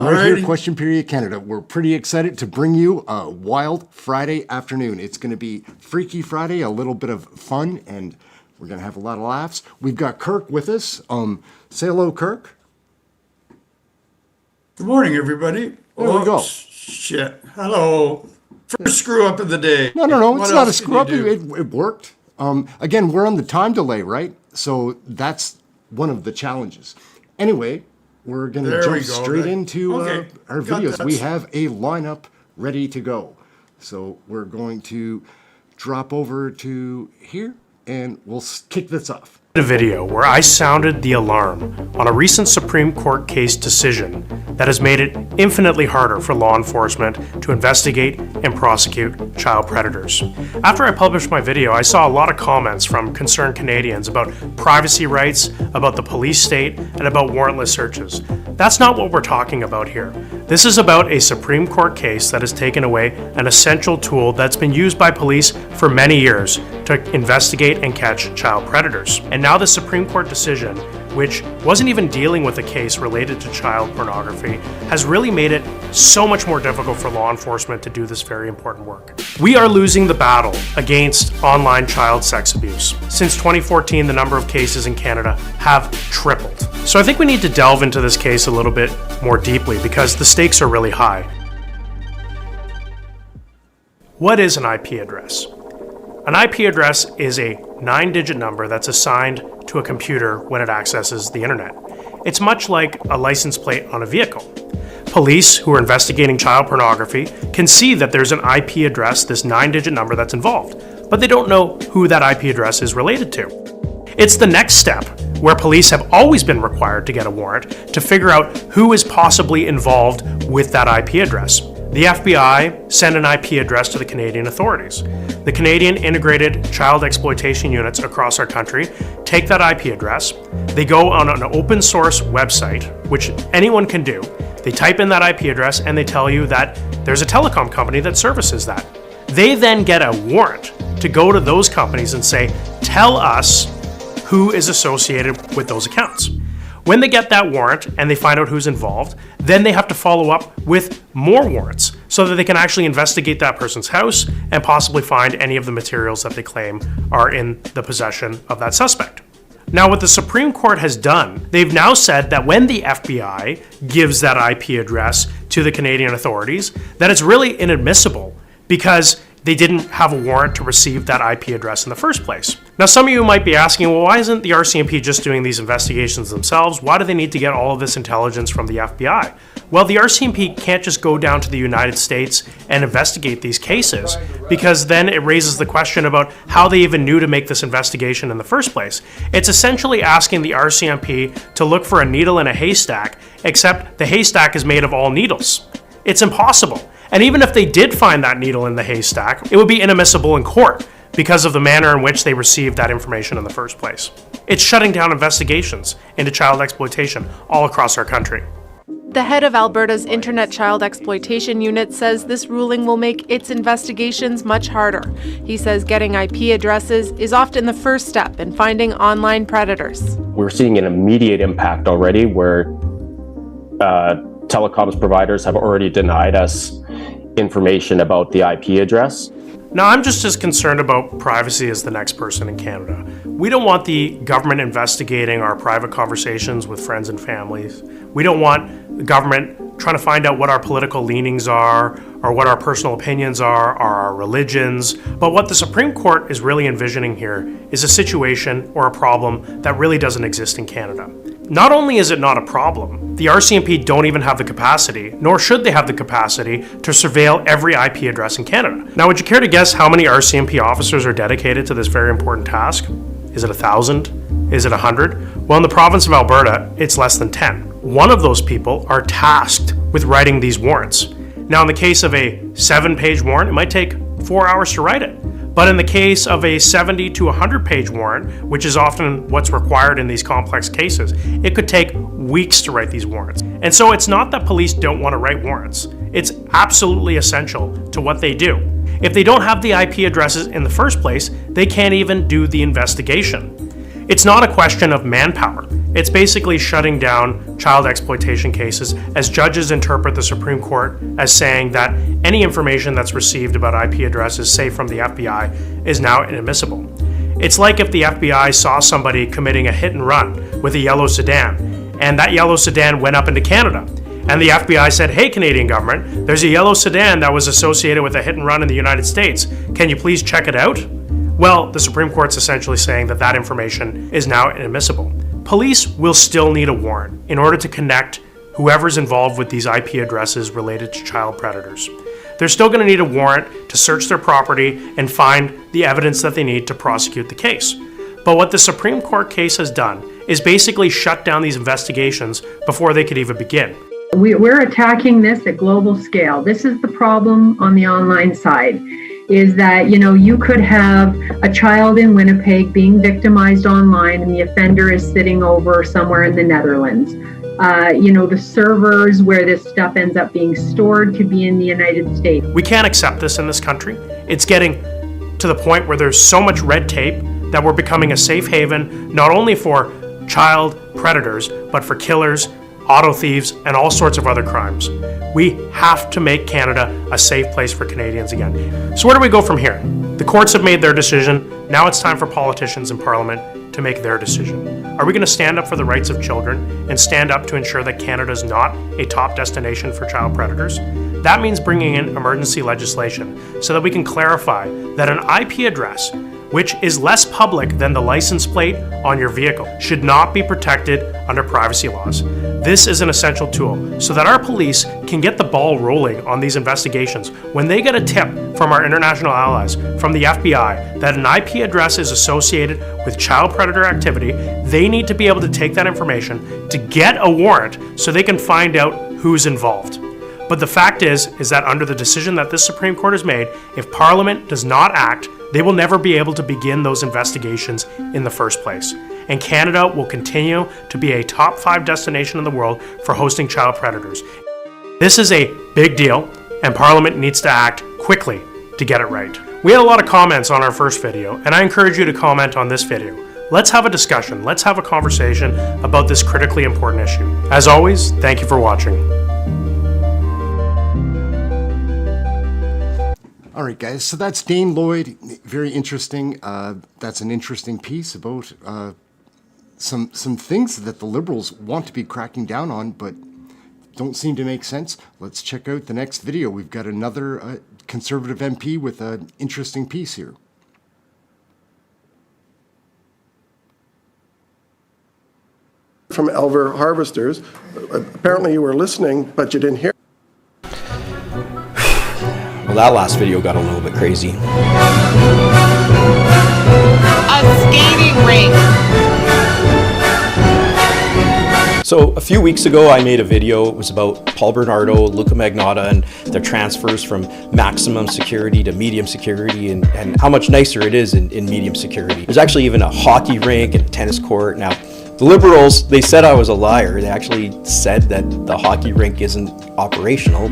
Right here, Question Period Canada. We're pretty excited to bring you a wild Friday afternoon. It's going to be Freaky Friday, a little bit of fun, and we're going to have a lot of laughs. We've got Kirk with us. Say hello, Kirk. Good morning, everybody. There we go. Shit. Hello. First screw up of the day. No. What It's not a else screw up. can you do? It worked. Again, we're on the time delay, right? So that's one of the challenges. Anyway, we're going to jump straight into our videos. We have a lineup ready to go. So we're going to drop over to here and we'll kick this off. A video where I sounded the alarm on a recent Supreme Court case decision that has made it infinitely harder for law enforcement to investigate and prosecute child predators. After I published my video, I saw a lot of comments from concerned Canadians about privacy rights, about the police state, and about warrantless searches. That's not what we're talking about here. This is about a Supreme Court case that has taken away an essential tool that's been used by police for many years to investigate and catch child predators. And now the Supreme Court decision, which wasn't even dealing with a case related to child pornography, has really made it so much more difficult for law enforcement to do this very important work. We are losing the battle against online child sex abuse. Since 2014, the number of cases in Canada have tripled. So I think we need to delve into this case a little bit more deeply because the stakes are really high. What is an IP address? An IP address is a 9-digit number that's assigned to a computer when it accesses the internet. It's much like a license plate on a vehicle. Police who are investigating child pornography can see that there's an IP address, this 9-digit number that's involved, but they don't know who that IP address is related to. It's the next step where police have always been required to get a warrant to figure out who is possibly involved with that IP address. The FBI sent an IP address to the Canadian authorities. The Canadian Integrated Child Exploitation Units across our country take that IP address, they go on an open source website, which anyone can do. They type in that IP address and they tell you that there's a telecom company that services that. They then get a warrant to go to those companies and say, tell us who is associated with those accounts. When they get that warrant and they find out who's involved, then they have to follow up with more warrants so that they can actually investigate that person's house and possibly find any of the materials that they claim are in the possession of that suspect. Now, what the Supreme Court has done, they've now said that when the FBI gives that IP address to the Canadian authorities, that it's really inadmissible because they didn't have a warrant to receive that IP address in the first place. Now, some of you might be asking, well, why isn't the RCMP just doing these investigations themselves? Why do they need to get all of this intelligence from the FBI? Well, the RCMP can't just go down to the United States and investigate these cases, because then it raises the question about how they even knew to make this investigation in the first place. It's essentially asking the RCMP to look for a needle in a haystack, except the haystack is made of all needles. It's impossible. And even if they did find that needle in the haystack, it would be inadmissible in court because of the manner in which they received that information in the first place. It's shutting down investigations into child exploitation all across our country. The head of Alberta's Internet Child Exploitation Unit says this ruling will make its investigations much harder. He says getting IP addresses is often the first step in finding online predators. We're seeing an immediate impact already where telecoms providers have already denied us information about the IP address. Now, I'm just as concerned about privacy as the next person in Canada. We don't want the government investigating our private conversations with friends and families. We don't want the government trying to find out what our political leanings are, or what our personal opinions are, or our religions. But what the Supreme Court is really envisioning here is a situation or a problem that really doesn't exist in Canada. Not only is it not a problem, the RCMP don't even have the capacity, nor should they have the capacity, to surveil every IP address in Canada. Now, would you care to guess how many RCMP officers are dedicated to this very important task? Is it 1,000? Is it 100? Well, in the province of Alberta, it's less than 10. One of those people are tasked with writing these warrants. Now, in the case of a 7-page warrant, it might take 4 hours to write it. But in the case of a 70 to 100-page warrant, which is often what's required in these complex cases, it could take weeks to write these warrants. And so it's not that police don't want to write warrants. It's absolutely essential to what they do. If they don't have the IP addresses in the first place, they can't even do the investigation. It's not a question of manpower. It's basically shutting down child exploitation cases as judges interpret the Supreme Court as saying that any information that's received about IP addresses, say from the FBI, is now inadmissible. It's like if the FBI saw somebody committing a hit and run with a yellow sedan, and that yellow sedan went up into Canada, and the FBI said, "Hey, Canadian government, there's a yellow sedan that was associated with a hit and run in the United States. Can you please check it out?" Well, the Supreme Court's essentially saying that that information is now inadmissible. Police will still need a warrant in order to connect whoever's involved with these IP addresses related to child predators. They're still going to need a warrant to search their property and find the evidence that they need to prosecute the case. But what the Supreme Court case has done is basically shut down these investigations before they could even begin. We're attacking this at global scale. This is the problem on the online side, is that, you could have a child in Winnipeg being victimized online and the offender is sitting over somewhere in the Netherlands. The servers where this stuff ends up being stored could be in the United States. We can't accept this in this country. It's getting to the point where there's so much red tape that we're becoming a safe haven, not only for child predators, but for killers, auto thieves, and all sorts of other crimes. We have to make Canada a safe place for Canadians again. So where do we go from here? The courts have made their decision. Now it's time for politicians in Parliament to make their decision. Are we going to stand up for the rights of children and stand up to ensure that Canada is not a top destination for child predators? That means bringing in emergency legislation so that we can clarify that an IP address, which is less public than the license plate on your vehicle, should not be protected under privacy laws. This is an essential tool so that our police can get the ball rolling on these investigations. When they get a tip from our international allies, from the FBI, that an IP address is associated with child predator activity, they need to be able to take that information to get a warrant so they can find out who's involved. But the fact is that under the decision that this Supreme Court has made, if Parliament does not act, they will never be able to begin those investigations in the first place. And Canada will continue to be a top 5 destination in the world for hosting child predators. This is a big deal, and Parliament needs to act quickly to get it right. We had a lot of comments on our first video, and I encourage you to comment on this video. Let's have a discussion. Let's have a conversation about this critically important issue. As always, thank you for watching. All right, guys, so that's Dane Lloyd. Very interesting. That's an interesting piece about some things that the Liberals want to be cracking down on, but don't seem to make sense. Let's check out the next video. We've got another Conservative MP with an interesting piece here. From Elver Harvesters. Apparently you were listening, but you didn't hear. Well, that last video got a little bit crazy. A skating rink. So a few weeks ago, I made a video. It was about Paul Bernardo, Luca Magnotta, and their transfers from maximum security to medium security, and how much nicer it is in medium security. There's actually even a hockey rink and a tennis court. Now, the Liberals, they said I was a liar. They actually said that the hockey rink isn't operational.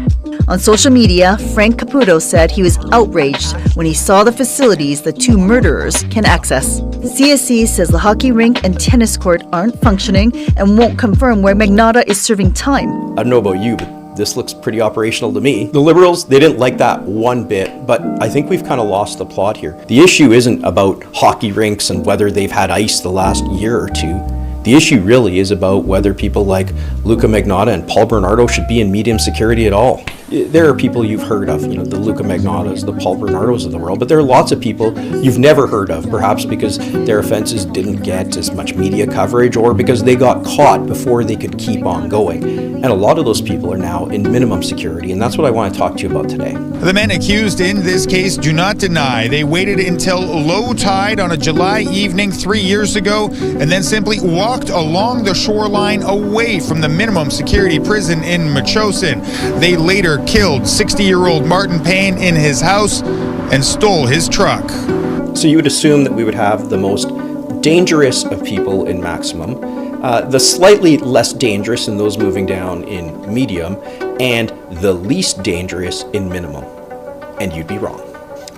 On social media, Frank Caputo said he was outraged when he saw the facilities the two murderers can access. CSC says the hockey rink and tennis court aren't functioning and won't confirm where Magnotta is serving time. I don't know about you, but this looks pretty operational to me. The Liberals, they didn't like that one bit, but I think we've kind of lost the plot here. The issue isn't about hockey rinks and whether they've had ice the last year or two. The issue really is about whether people like Luca Magnotta and Paul Bernardo should be in medium security at all. There are people you've heard of, the Luca Magnottas, the Paul Bernardos of the world, but there are lots of people you've never heard of, perhaps because their offenses didn't get as much media coverage or because they got caught before they could keep on going. And a lot of those people are now in minimum security, and that's what I want to talk to you about today. The men accused in this case do not deny they waited until low tide on a July evening 3 years ago and then simply walked along the shoreline away from the minimum security prison in Metchosin. They later killed 60-year-old Martin Payne in his house and stole his truck. So you would assume that we would have the most dangerous of people in maximum, the slightly less dangerous in those moving down in medium, and the least dangerous in minimum. And you'd be wrong.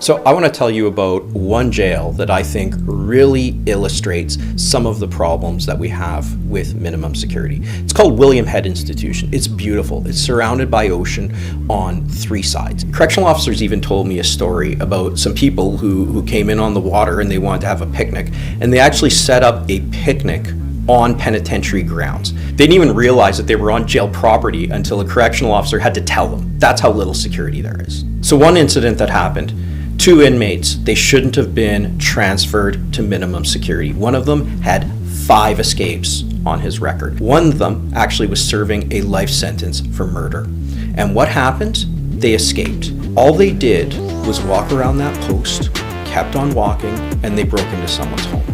So I want to tell you about one jail that I think really illustrates some of the problems that we have with minimum security. It's called William Head Institution. It's beautiful. It's surrounded by ocean on 3 sides. Correctional officers even told me a story about some people who came in on the water and they wanted to have a picnic, and they actually set up a picnic on penitentiary grounds. They didn't even realize that they were on jail property until a correctional officer had to tell them. That's how little security there is. So one incident that happened, 2 inmates, they shouldn't have been transferred to minimum security. One of them had 5 escapes on his record. One of them actually was serving a life sentence for murder. And what happened? They escaped. All they did was walk around that post, kept on walking, and they broke into someone's home.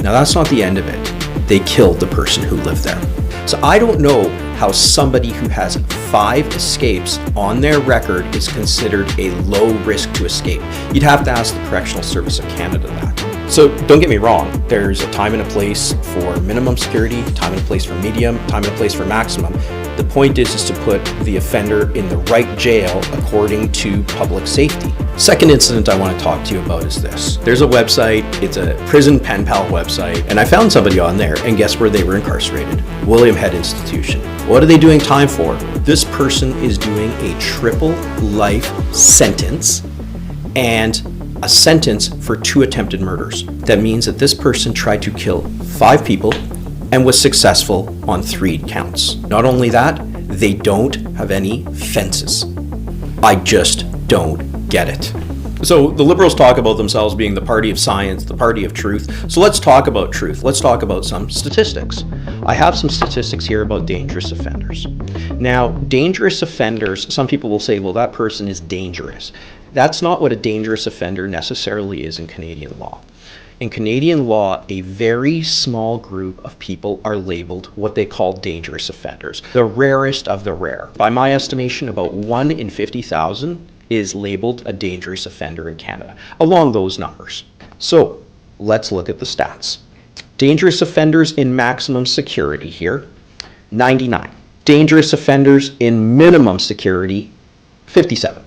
Now that's not the end of it. They killed the person who lived there. So I don't know how somebody who has 5 escapes on their record is considered a low risk to escape. You'd have to ask the Correctional Service of Canada that. So don't get me wrong, there's a time and a place for minimum security, time and a place for medium, time and a place for maximum. The point is to put the offender in the right jail according to public safety. Second incident I want to talk to you about is this. There's a website, it's a prison pen pal website, and I found somebody on there, and guess where they were incarcerated? William Head Institution. What are they doing time for? This person is doing a triple life sentence and a sentence for 2 attempted murders. That means that this person tried to kill 5 people and was successful on 3 counts. Not only that, they don't have any fences. I just don't get it. So the Liberals talk about themselves being the party of science, the party of truth. So let's talk about truth. Let's talk about some statistics. I have some statistics here about dangerous offenders. Now, dangerous offenders, some people will say, well, that person is dangerous. That's not what a dangerous offender necessarily is in Canadian law. In Canadian law, a very small group of people are labeled what they call dangerous offenders, the rarest of the rare. By my estimation, about 1 in 50,000 is labeled a dangerous offender in Canada, along those numbers. So let's look at the stats. Dangerous offenders in maximum security here, 99. Dangerous offenders in minimum security, 57.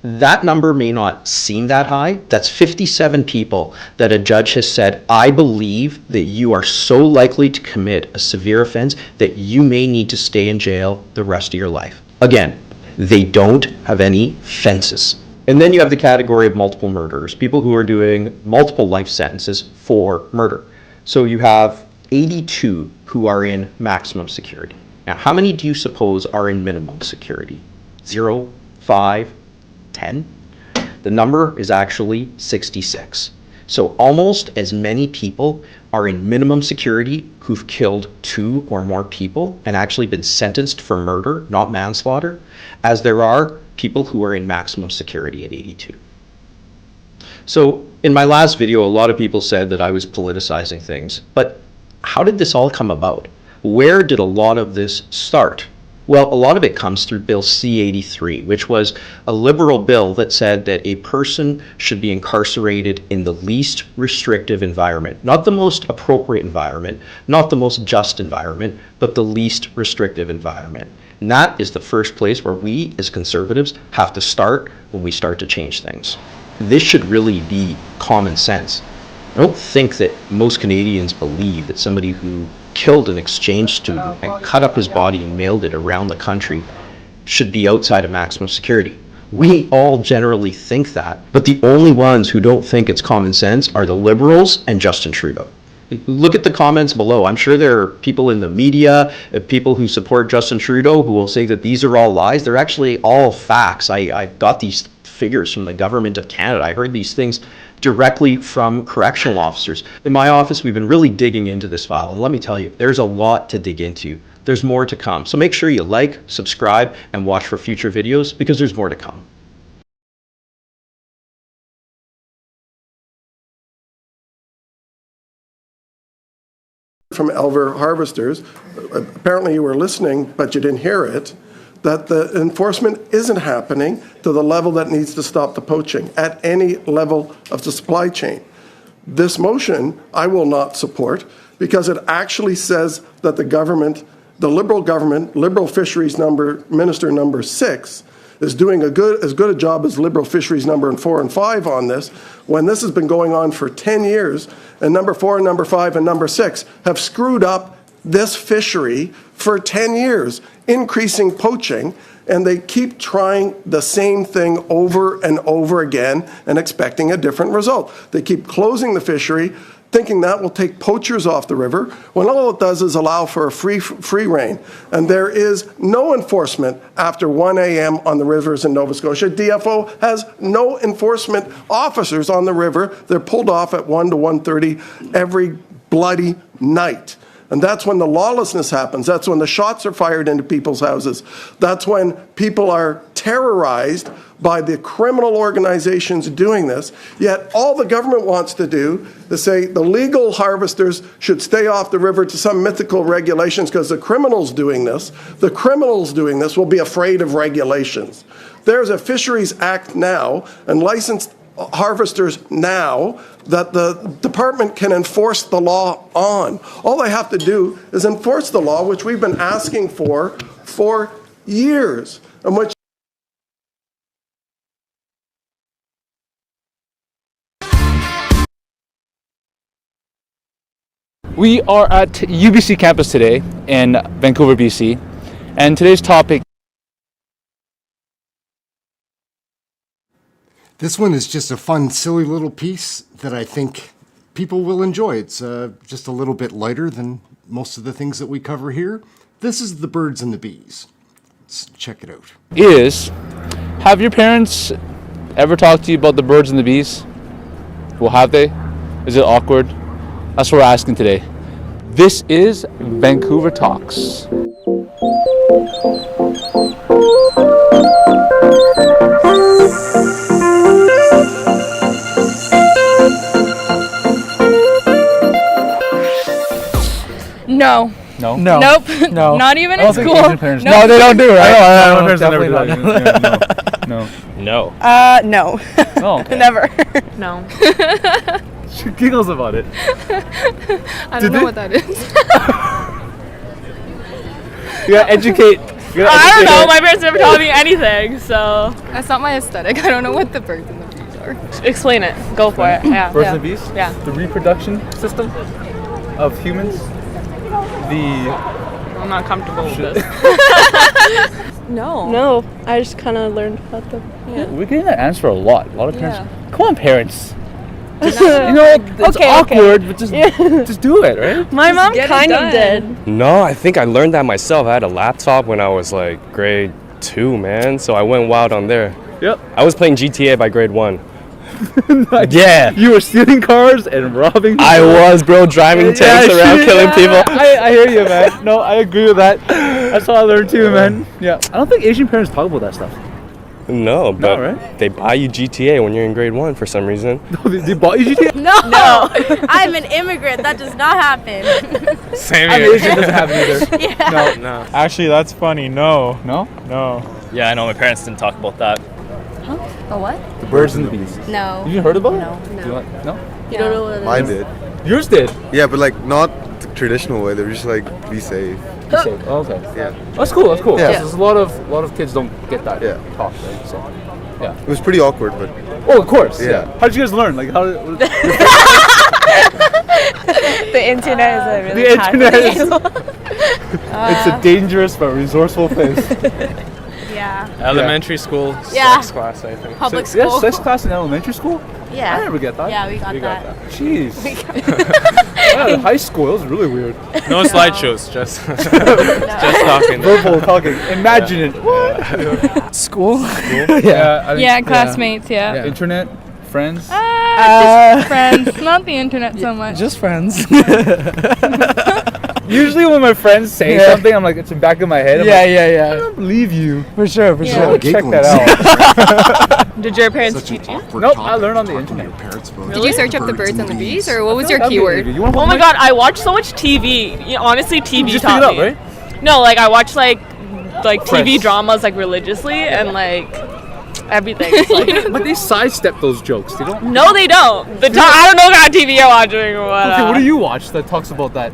That number may not seem that high. That's 57 people that a judge has said, I believe that you are so likely to commit a severe offense that you may need to stay in jail the rest of your life. Again, they don't have any fences. And then you have the category of multiple murderers, people who are doing multiple life sentences for murder. So you have 82 who are in maximum security. Now, how many do you suppose are in minimum security? 0, 5, 10? The number is actually 66. So almost as many people are in minimum security who've killed 2 or more people and actually been sentenced for murder, not manslaughter, as there are people who are in maximum security at 82. So in my last video, a lot of people said that I was politicizing things, but how did this all come about? Where did a lot of this start? Well, a lot of it comes through Bill C-83, which was a Liberal bill that said that a person should be incarcerated in the least restrictive environment, not the most appropriate environment, not the most just environment, but the least restrictive environment. And that is the first place where we as Conservatives have to start when we start to change things. This should really be common sense. I don't think that most Canadians believe that somebody who killed an exchange student and cut up his body and mailed it around the country should be outside of maximum security. We all generally think that, but the only ones who don't think it's common sense are the Liberals and Justin Trudeau. Look at the comments below. I'm sure there are people in the media, people who support Justin Trudeau who will say that these are all lies. They're actually all facts. I got these figures from the government of Canada. I heard these things directly from correctional officers. In my office, we've been really digging into this file, and let me tell you, there's a lot to dig into. There's more to come. So make sure you like, subscribe, and watch for future videos because there's more to come. From Elver harvesters, apparently you were listening, but you didn't hear it, that the enforcement isn't happening to the level that needs to stop the poaching at any level of the supply chain. This motion I will not support because it actually says that the government, the Liberal government, Liberal Fisheries Minister number 6, is doing as good a job as Liberal Fisheries number 4 and 5 on this, when this has been going on for 10 years, and number 4 and number 5 and number 6 have screwed up this fishery for 10 years, increasing poaching, and they keep trying the same thing over and over again and expecting a different result. They keep closing the fishery, thinking that will take poachers off the river, when all it does is allow for a free reign. And there is no enforcement after 1 a.m. on the rivers in Nova Scotia. DFO has no enforcement officers on the river. They're pulled off at 1 to 1:30 every bloody night. And that's when the lawlessness happens. That's when the shots are fired into people's houses. That's when people are terrorized by the criminal organizations doing this. Yet all the government wants to do is say the legal harvesters should stay off the river to some mythical regulations because the criminals doing this will be afraid of regulations. There's a Fisheries Act now and licensed harvesters now that the department can enforce the law on. All they have to do is enforce the law, which we've been asking for years, and which We are at UBC campus today in Vancouver, BC, and today's topic. This one is just a fun, silly little piece that I think people will enjoy. It's just a little bit lighter than most of the things that we cover here. This is the birds and the bees. Let's check it out. Have your parents ever talked to you about the birds and the bees? Well, have they? Is it awkward? That's what we're asking today. This is Vancouver Talks. No. No? No. Nope. No. Not even I don't in think school. Asian parents Nope. No, they don't do it, right? No, No, definitely not. No. No. No. Oh, okay. Never. No. She giggles about it. I don't know what that is. You gotta educate. I don't know. My parents never taught me anything, so. That's not my aesthetic. I don't know what the birds and the bees are. Explain it. Go for it. Yeah. Birds and the bees? Yeah. The reproduction system of humans. I'm not comfortable with this. No, I just kind of learned about them. Yeah. We're getting that answer a lot. A lot of parents. Yeah. Come on, parents. Just, it's awkward, but just do it, right? My mom kind of did. No, I think I learned that myself. I had a laptop when I was like grade 2, man. So I went wild on there. Yep. I was playing GTA by grade 1. Nice. Yeah. You were stealing cars and robbing people. I was, bro, driving tanks around killing people. I hear you, man. No, I agree with that. That's how I learned too, man. Yeah. I don't think Asian parents talk about that stuff. No, but right? they buy you GTA when you're in grade 1 for some reason. No, they bought you GTA? No, I'm an immigrant. That does not happen. Same I'm here. Asian, doesn't happen either. Yeah. No. Actually, that's funny. No. No? Yeah, I know. My parents didn't talk about that. Huh? A what? The birds and the bees. No. You heard about it? No. No? You don't know what it is? Mine did. Yours did? Yeah, but like not the traditional way. They were just like, be safe. Be safe. Oh, okay. Yeah. That's cool. Yeah. There's a lot of kids don't get that talk, right? So, yeah. It was pretty awkward, but. Oh, of course. Yeah. How did you guys learn? Like how? The internet is a really The internet hard is. It's a dangerous but resourceful place. Yeah. Elementary school, Yeah. sex class, I think. Public So, school. sex class in elementary school? Yeah. I never get that. Yeah, we got that. Jeez. Yeah, high school, it was really weird. No slideshows, just talking. Verbal talking. Imagine it. School? Yeah. Classmates. Yeah. Internet, friends. Just friends, not the internet so much. Just friends. Usually when my friends say something, I'm like, it's in the back of my head. I'm like, I don't believe you. For sure. Check that out. Did your parents Such an teach you? awkward Nope, topic I learned on to the talk to internet. your parents about. Did you search up the birds and the bees, or what was your That'd be keyword? good. You wanna Oh hold my the god, I watch so much TV. You know, honestly, TV Just taught pick it me. up, right? No, like I watch like TV Friends. dramas like religiously and like everything. It's like, But they sidestep those jokes. They don't. no, they don't. I don't know what kind of TV you're watching or what. Okay, what do you watch that talks about that?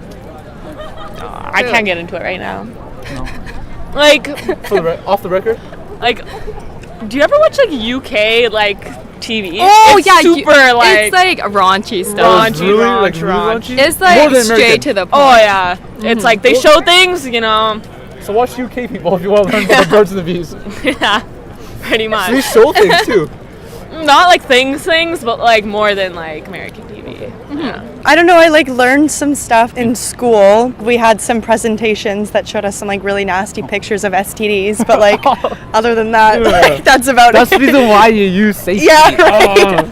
I can't get into it right now. Like, Off the record? like Do you ever watch like UK like TV? Oh It's yeah, super it's like raunchy stuff. Raunchy. It's like straight to the point. Oh yeah, it's like they show things, you know. So watch UK people if you want to learn about the birds and the bees. Yeah, pretty much. So they show things too. Not like things, but like more than like American TV. Yeah. I don't know, I like learned some stuff in school. We had some presentations that showed us some like really nasty pictures of STDs, but like other than that, like, that's about That's it. the reason why you use safety. Yeah, right.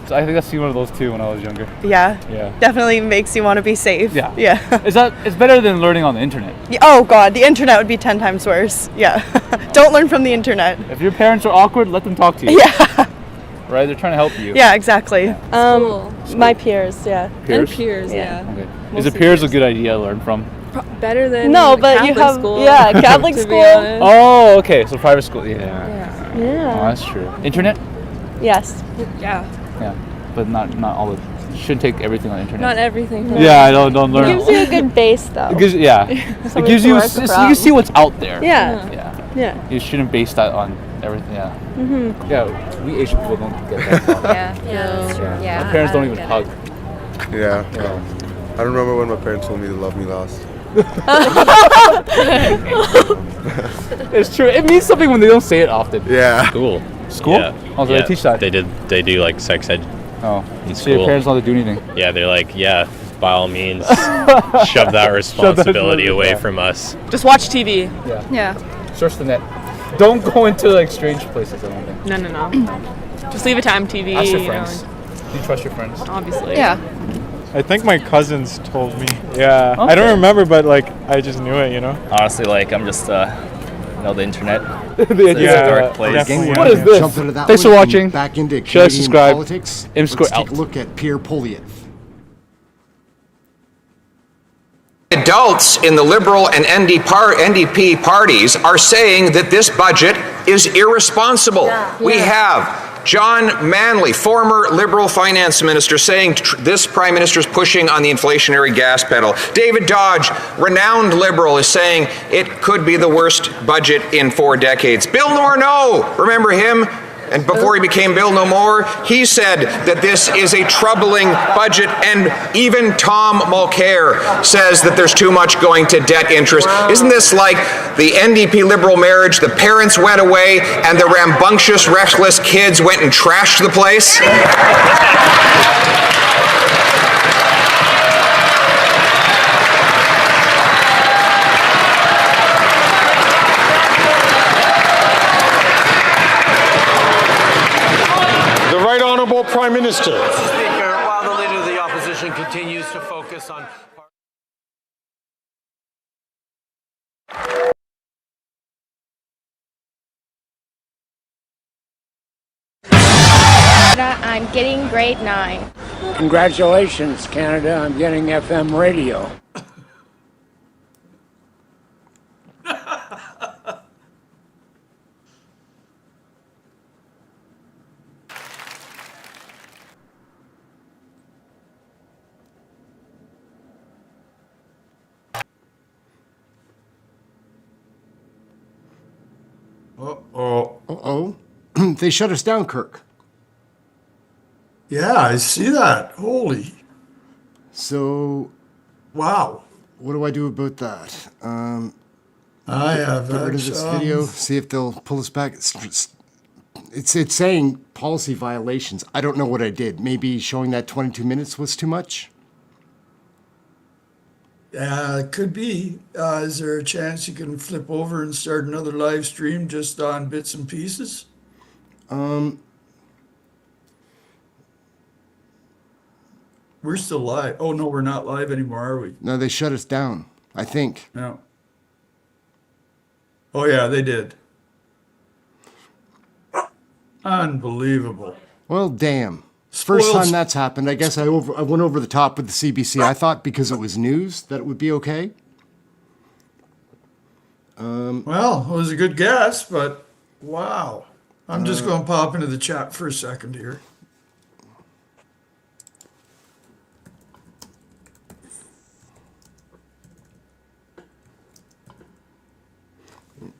So I think I've seen one of those too when I was younger. Yeah. Yeah. Definitely makes you want to be safe. Yeah. Yeah. It's better than learning on the internet. Yeah, oh god, the internet would be 10 times worse. Yeah. Don't learn from the internet. If your parents are awkward, let them talk to you. Yeah. Right? They're trying to help you. Yeah, exactly. My peers, yeah. Peers? And peers, yeah. Okay. Is it peers a good idea to learn from? Better than No, but Catholic you have school, yeah, Catholic to be school. honest. Oh, okay. So private school. Yeah. Yeah. Oh, that's true. Internet? Yes. Yeah. Yeah. But not all the. You shouldn't take everything on the internet. Not everything. No. Yeah, I don't learn. It gives you a good base though. It gives, yeah. It gives you. So you can see what's out there. Yeah. Yeah. Yeah. You shouldn't base that on everything. Yeah. Mhm. Yeah. We Asian people don't get that. Yeah, that's true. Yeah. My parents don't even hug. Yeah. I don't remember when my parents told me to love me last. It's true. It means something when they don't say it often. Yeah. School. School? Yeah. Oh, so they teach that. They do like sex ed. Oh. In So your school. parents don't have to do anything. Yeah, they're like, yeah, by all means, shove that responsibility away from us. Just watch TV. Yeah. Yeah. Search the net. Don't go into like strange places. I don't think. No. Just leave it to MTV. Ask your you know, friends. Do you trust your friends? Obviously. Yeah. I think my cousins told me. Yeah. Okay. I don't remember, but like I just knew it, you know. Honestly, like I'm just, the internet. The It's idea. a dark place. definitely. What is this? Jump into that Thanks for one and watching. Back into Share, Canadian subscribe. politics. M-score Let's take out. a look at Pierre Poilievre. Adults in the Liberal and NDP parties are saying that this budget is irresponsible. We have John Manley, former Liberal finance minister, saying this Prime Minister is pushing on the inflationary gas pedal. David Dodge, renowned Liberal, is saying it could be the worst budget in 4 decades. Bill Norneau, remember him? And before he became Bill No More, he said that this is a troubling budget, and even Tom Mulcair says that there's too much going to debt interest. Isn't this like the NDP Liberal marriage? The parents went away and the rambunctious, restless kids went and trashed the place? Prime Minister. Mr. Speaker, while the Leader of the Opposition continues to focus on... I'm getting grade 9. Congratulations, Canada. I'm getting FM radio. Uh-oh. They shut us down, Kirk. Yeah, I see that. Holy. So, wow. What do I do about that? I have get rid of this video. See if they'll pull us back. It's saying policy violations. I don't know what I did. Maybe showing that 22 minutes was too much. It could be. Is there a chance you can flip over and start another live stream just on bits and pieces? We're still live. Oh, no, we're not live anymore, are we? No, they shut us down, I think. No. Oh, yeah, they did. Unbelievable. Well, damn. First time that's happened. I guess I went over the top with the CBC. I thought because it was news that it would be okay. Well, it was a good guess, but wow. I'm just going to pop into the chat for a second here.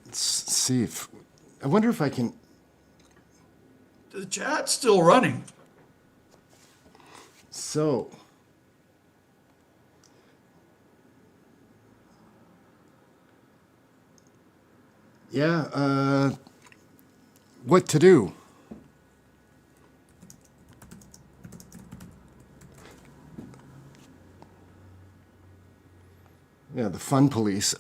Let's see if I wonder if I can. The chat's still running. So. Yeah, what to do? Yeah, the fun police.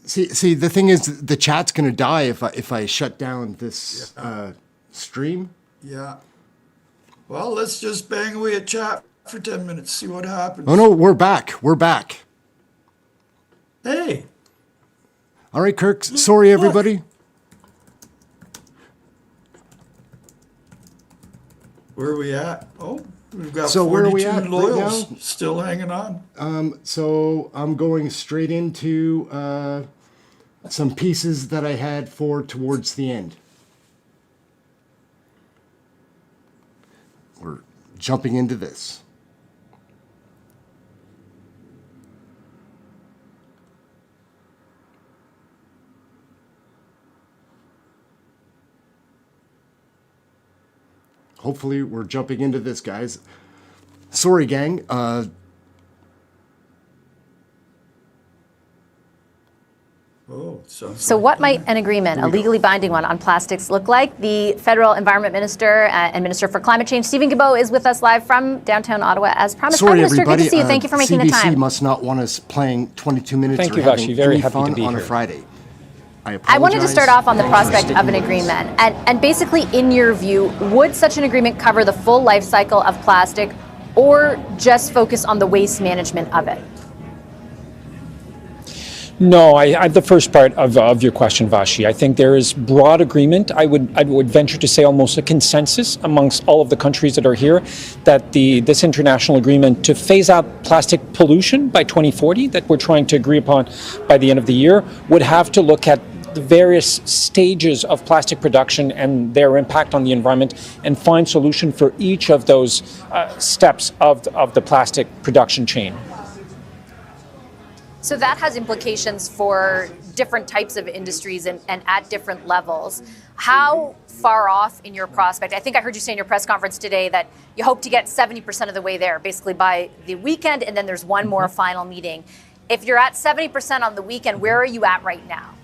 See, the thing is, the chat's gonna die if I shut down this stream. Yeah. Well, let's just bang away at chat for 10 minutes, see what happens. Oh no, we're back. We're back. Hey. All right, Kirk. Sorry, everybody. Where are we at? Oh, we've got So 42 where are we at right loyals now? still hanging on. So I'm going straight into some pieces that I had for towards the end. We're jumping into this. Hopefully we're jumping into this, guys. Sorry, gang. So what might an agreement, a legally binding one on plastics, look like? The Federal Environment Minister and Minister for Climate Change, Stephen Giddee, is with us live from downtown Ottawa as promised. Sorry, Prime Minister, everybody. good to see you. Thank you for making CBC the time. must not want us playing 22 minutes Thank or you, having Vashi. Very any happy to fun be on a here. Friday. I wanted to start off on the prospect sticking of an with agreement. And basically, in your view, would such an agreement cover the full life cycle of plastic or just focus on the waste management of it? No, I the first part of your question, Vashi. I think there is broad agreement. I would venture to say almost a consensus amongst all of the countries that are here that this international agreement to phase out plastic pollution by 2040 that we're trying to agree upon by the end of the year would have to look at the various stages of plastic production and their impact on the environment and find solution for each of those steps of the plastic production chain. So that has implications for different types of industries and at different levels. How far off in your prospect? I think I heard you say in your press conference today that you hope to get 70% of the way there, basically by the weekend, and then there's one more final meeting. If you're at 70% on the weekend, where are you at right now?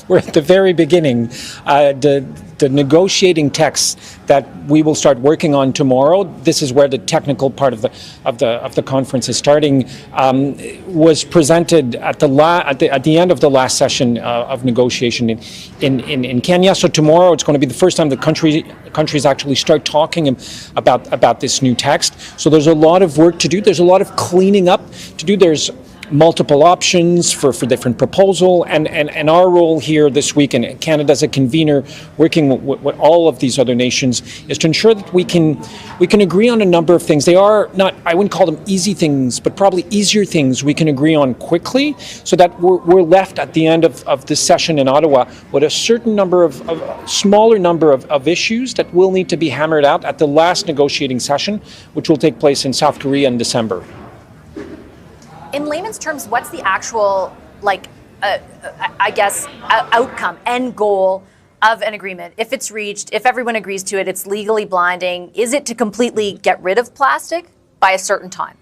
We're at the very beginning. The negotiating text that we will start working on tomorrow. This is where the technical part of the conference is starting. Was presented at the end of the last session of negotiation in Kenya. So tomorrow it's going to be the first time the countries actually start talking about this new text. So there's a lot of work to do. There's a lot of cleaning up to do. There's multiple options for different proposal, and our role here this week, and Canada as a convener working with all of these other nations, is to ensure that we can agree on a number of things. They are not, I wouldn't call them easy things, but probably easier things we can agree on quickly, so that we're left at the end of this session in Ottawa with a certain number of smaller number of issues that will need to be hammered out at the last negotiating session, which will take place in South Korea in December. In layman's terms, what's the actual, outcome, end goal of an agreement? If it's reached, if everyone agrees to it, it's legally blinding. Is it to completely get rid of plastic by a certain time?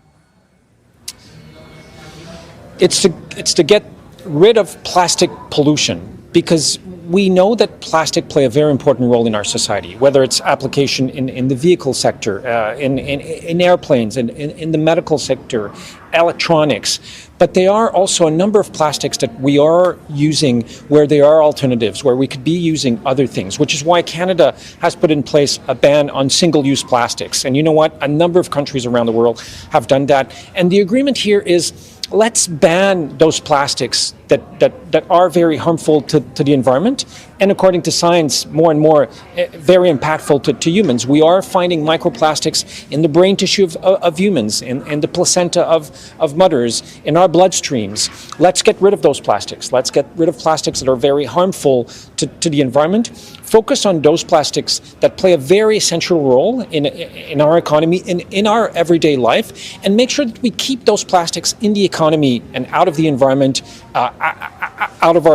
It's to get rid of plastic pollution, because we know that plastic play a very important role in our society, whether it's application in the vehicle sector, in airplanes, in the medical sector, electronics. But there are also a number of plastics that we are using where there are alternatives, where we could be using other things, which is why Canada has put in place a ban on single-use plastics. And you know what? A number of countries around the world have done that. And the agreement here is, let's ban those plastics that are very harmful to the environment, and according to science, more and more very impactful to humans. We are finding microplastics in the brain tissue of humans, in the placenta of of mothers in our bloodstreams. Let's get rid of those plastics. Let's get rid of plastics that are very harmful to the environment. Focus on those plastics that play a very essential role in our economy, in our everyday life, and make sure that we keep those plastics in the economy and out of the environment, out of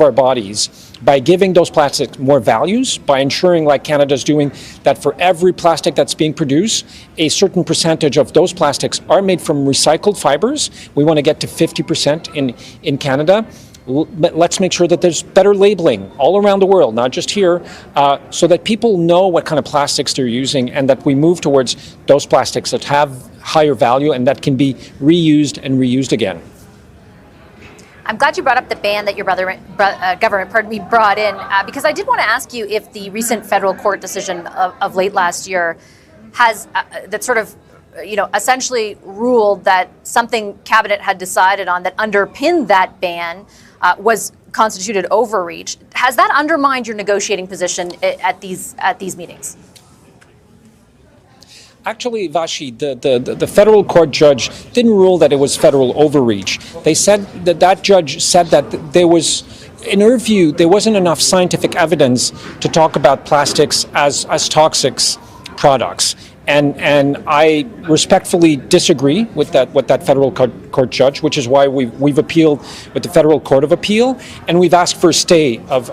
our bodies, by giving those plastics more values, by ensuring, like Canada's doing, that for every plastic that's being produced, a certain percentage of those plastics are made from recycled fibers. We want to get to 50% in Canada. Let's make sure that there's better labeling all around the world, not just here, so that people know what kind of plastics they're using, and that we move towards those plastics that have higher value and that can be reused and reused again. I'm glad you brought up the ban that your government brought in, because I did want to ask you if the recent federal court decision of late last year has that sort of, essentially ruled that something cabinet had decided on that underpinned that ban was constituted overreach. Has that undermined your negotiating position at these meetings? Actually, Vashi, the federal court judge didn't rule that it was federal overreach. They said that judge said that there was, in her view, there wasn't enough scientific evidence to talk about plastics as toxic products. And I respectfully disagree with that federal court judge, which is why we've appealed with the Federal Court of Appeal, and we've asked for a stay of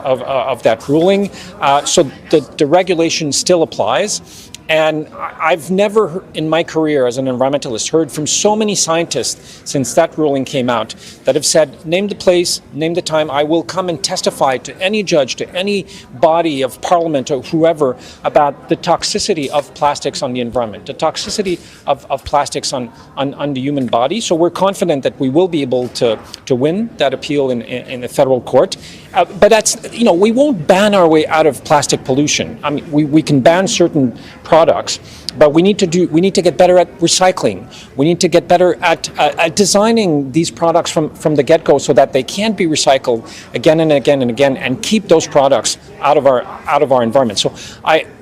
that ruling. So the regulation still applies. And I've never in my career as an environmentalist heard from so many scientists since that ruling came out that have said, name the place, name the time, I will come and testify to any judge, to any body of parliament or whoever about the toxicity of plastics on the environment, the toxicity of plastics on the human body. So we're confident that we will be able to win that appeal in the federal court. But that's, we won't ban our way out of plastic pollution. I mean, we can ban certain products, but we need to get better at recycling. We need to get better at designing these products from the get-go so that they can be recycled again and again and again, and keep those products out of our environment. So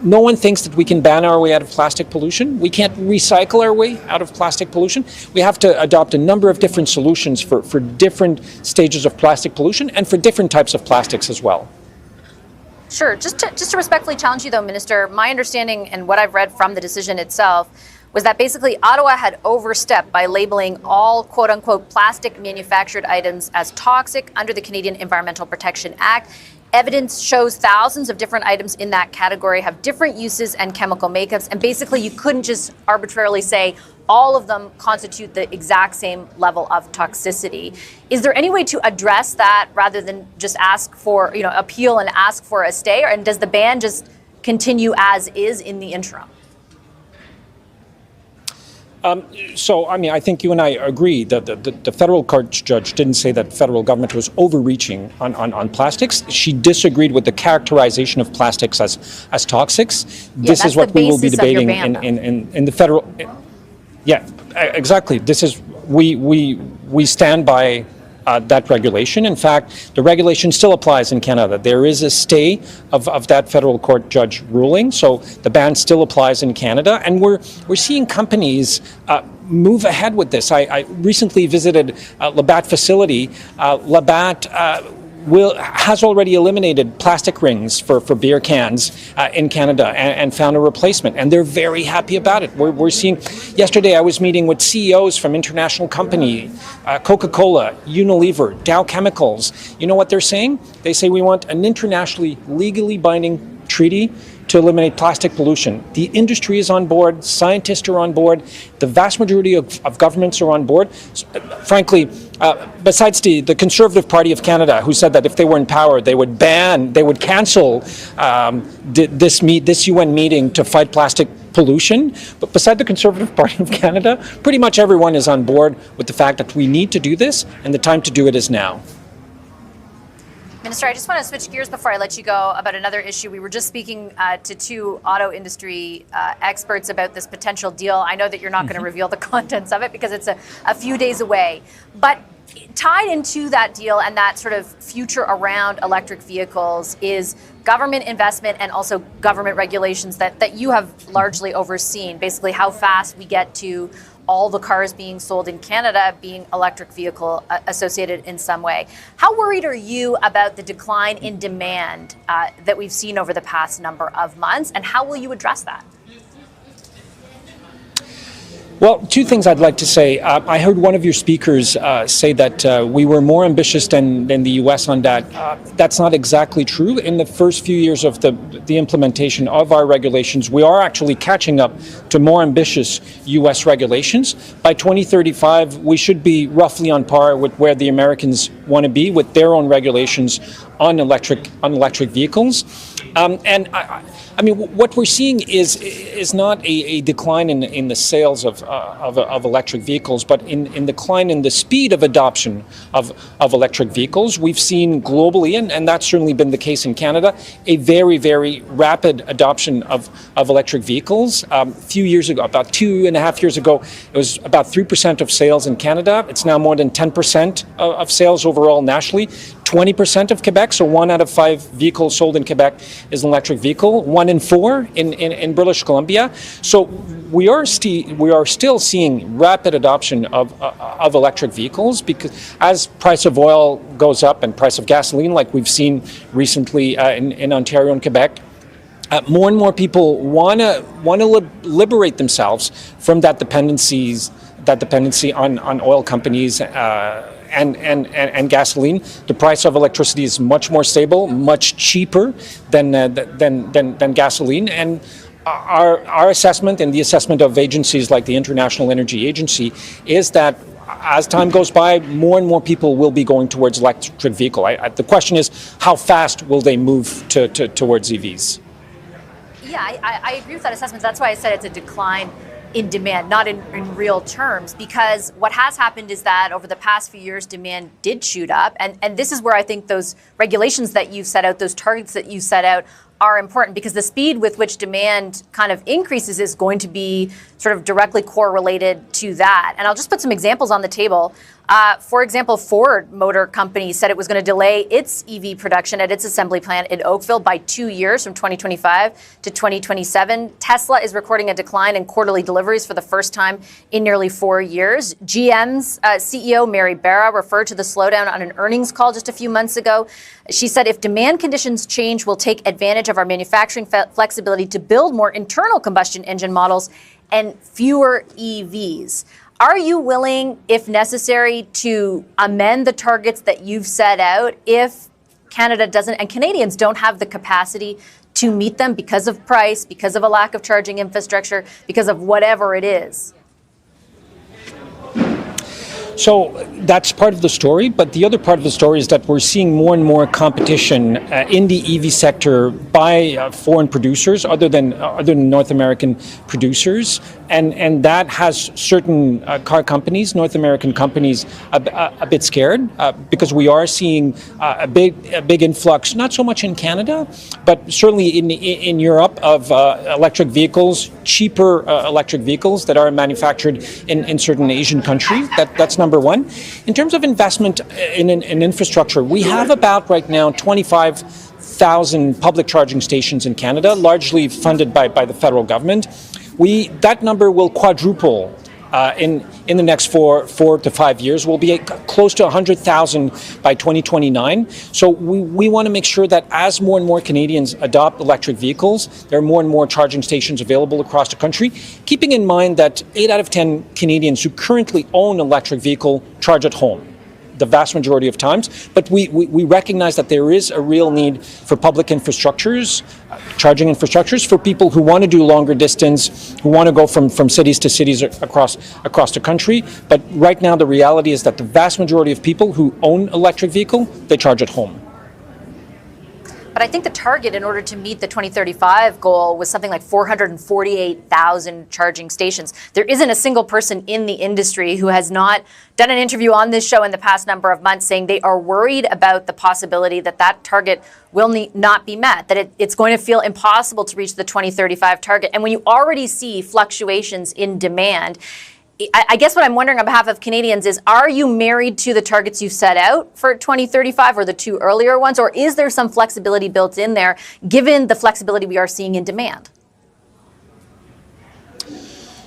no one thinks that we can ban our way out of plastic pollution. We can't recycle our way out of plastic pollution. We have to adopt a number of different solutions for different stages of plastic pollution and for different types of plastics as well. Sure. Just to respectfully challenge you, though, Minister, my understanding and what I've read from the decision itself was that basically Ottawa had overstepped by labeling all quote-unquote plastic manufactured items as toxic under the Canadian Environmental Protection Act. Evidence shows thousands of different items in that category have different uses and chemical makeups, and basically you couldn't just arbitrarily say all of them constitute the exact same level of toxicity. Is there any way to address that rather than just ask for, appeal and ask for a stay, and does the ban just continue as is in the interim? I think you and I agree that the federal court judge didn't say that federal government was overreaching on plastics. She disagreed with the characterization of plastics as toxics. This is what we will be debating in the federal. Yeah, exactly. This is we stand by that regulation. In fact, the regulation still applies in Canada. There is a stay of that federal court judge ruling, so the ban still applies in Canada, and we're seeing companies move ahead with this. I recently visited Labatt facility. Labatt has already eliminated plastic rings for beer cans in Canada and found a replacement, and they're very happy about it. We're seeing, yesterday I was meeting with CEOs from international company, Coca-Cola, Unilever, Dow Chemicals. You know what they're saying? They say we want an internationally legally binding treaty to eliminate plastic pollution. The industry is on board, scientists are on board, the vast majority of governments are on board. Frankly, besides the Conservative Party of Canada, who said that if they were in power, they would cancel this UN meeting to fight plastic pollution. But beside the Conservative Party of Canada, pretty much everyone is on board with the fact that we need to do this, and the time to do it is now. Minister, I just want to switch gears before I let you go about another issue. We were just speaking to two auto industry experts about this potential deal. I know that you're not going to reveal the contents of it because it's a few days away. But tied into that deal and that sort of future around electric vehicles is government investment and also government regulations that you have largely overseen, basically how fast we get to all the cars being sold in Canada being electric vehicle associated in some way. How worried are you about the decline in demand that we've seen over the past number of months, and how will you address that? Well, two things I'd like to say. I heard one of your speakers say that we were more ambitious than the U.S. on that. That's not exactly true. In the first few years of the implementation of our regulations, we are actually catching up to more ambitious U.S. regulations. By 2035, we should be roughly on par with where the Americans want to be with their own regulations on electric vehicles. And I mean, what we're seeing is not a decline in the sales of electric vehicles, but in decline in the speed of adoption of electric vehicles. We've seen globally, and that's certainly been the case in Canada, a very, very rapid adoption of electric vehicles. A few years ago, about 2.5 years ago, it was about 3% of sales in Canada. It's now more than 10% of sales overall nationally. 20% of Quebec, so 1 out of 5 vehicles sold in Quebec is an electric vehicle, 1 in 4 in British Columbia. So we are still seeing rapid adoption of electric vehicles, because as price of oil goes up and price of gasoline, like we've seen recently in Ontario and Quebec, more and more people want to liberate themselves from that dependency on oil companies and gasoline. The price of electricity is much more stable, much cheaper than gasoline. And our assessment and the assessment of agencies like the International Energy Agency is that as time goes by, more and more people will be going towards electric vehicle. The question is, how fast will they move towards EVs? Yeah, I agree with that assessment. That's why I said it's a decline in demand, not in real terms, because what has happened is that over the past few years, demand did shoot up. And this is where I think those regulations that you've set out, those targets that you set out, are important, because the speed with which demand kind of increases is going to be sort of directly correlated to that. And I'll just put some examples on the table. For example, Ford Motor Company said it was going to delay its EV production at its assembly plant in Oakville by 2 years, from 2025 to 2027. Tesla is recording a decline in quarterly deliveries for the first time in nearly 4 years. GM's CEO Mary Barra referred to the slowdown on an earnings call just a few months ago. She said, if demand conditions change, we'll take advantage of our manufacturing flexibility to build more internal combustion engine models and fewer EVs. Are you willing, if necessary, to amend the targets that you've set out if Canada doesn't, and Canadians don't have the capacity to meet them because of price, because of a lack of charging infrastructure, because of whatever it is? So that's part of the story, but the other part of the story is that we're seeing more and more competition in the EV sector by foreign producers other than North American producers, and that has certain car companies, North American companies, a bit scared because we are seeing a big influx, not so much in Canada, but certainly in Europe, of electric vehicles, cheaper electric vehicles that are manufactured in certain Asian countries. That's number one. In terms of investment in infrastructure, we have about right now 25,000 public charging stations in Canada, largely funded by the federal government. That number will quadruple in the next 4 to 5 years. We'll be close to 100,000 by 2029. So we want to make sure that as more and more Canadians adopt electric vehicles, there are more and more charging stations available across the country, keeping in mind that 8 out of 10 Canadians who currently own an electric vehicle charge at home, the vast majority of times. But we recognize that there is a real need for public infrastructures, charging infrastructures for people who want to do longer distance, who want to go from cities to cities across the country. But right now the reality is that the vast majority of people who own an electric vehicle, they charge at home. But I think the target in order to meet the 2035 goal was something like 448,000 charging stations. There isn't a single person in the industry who has not done an interview on this show in the past number of months saying they are worried about the possibility that that target will not be met, that it's going to feel impossible to reach the 2035 target. And when you already see fluctuations in demand, I guess what I'm wondering on behalf of Canadians is, are you married to the targets you set out for 2035 or the 2 earlier ones, or is there some flexibility built in there given the flexibility we are seeing in demand?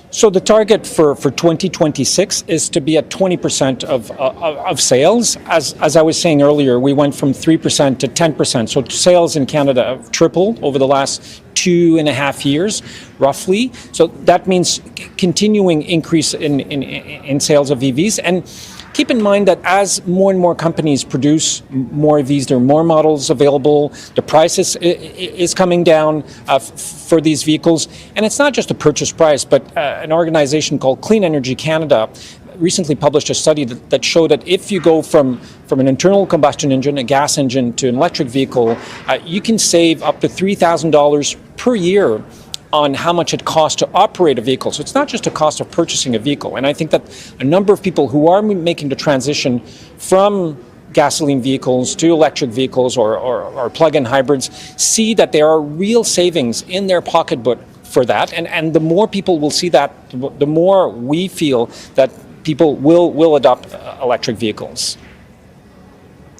So the target for 2026 is to be at 20% of sales. As I was saying earlier, we went from 3% to 10%. So sales in Canada have tripled over the last 2.5 years, roughly. So that means continuing increase in sales of EVs. And keep in mind that as more and more companies produce more EVs, there are more models available, the price is coming down for these vehicles. And it's not just a purchase price, but an organization called Clean Energy Canada recently published a study that showed that if you go from an internal combustion engine, a gas engine, to an electric vehicle, you can save up to $3,000 per year on how much it costs to operate a vehicle. So it's not just a cost of purchasing a vehicle. And I think that a number of people who are making the transition from gasoline vehicles to electric vehicles or plug-in hybrids see that there are real savings in their pocketbook for that. And the more people will see that, the more we feel that people will adopt electric vehicles.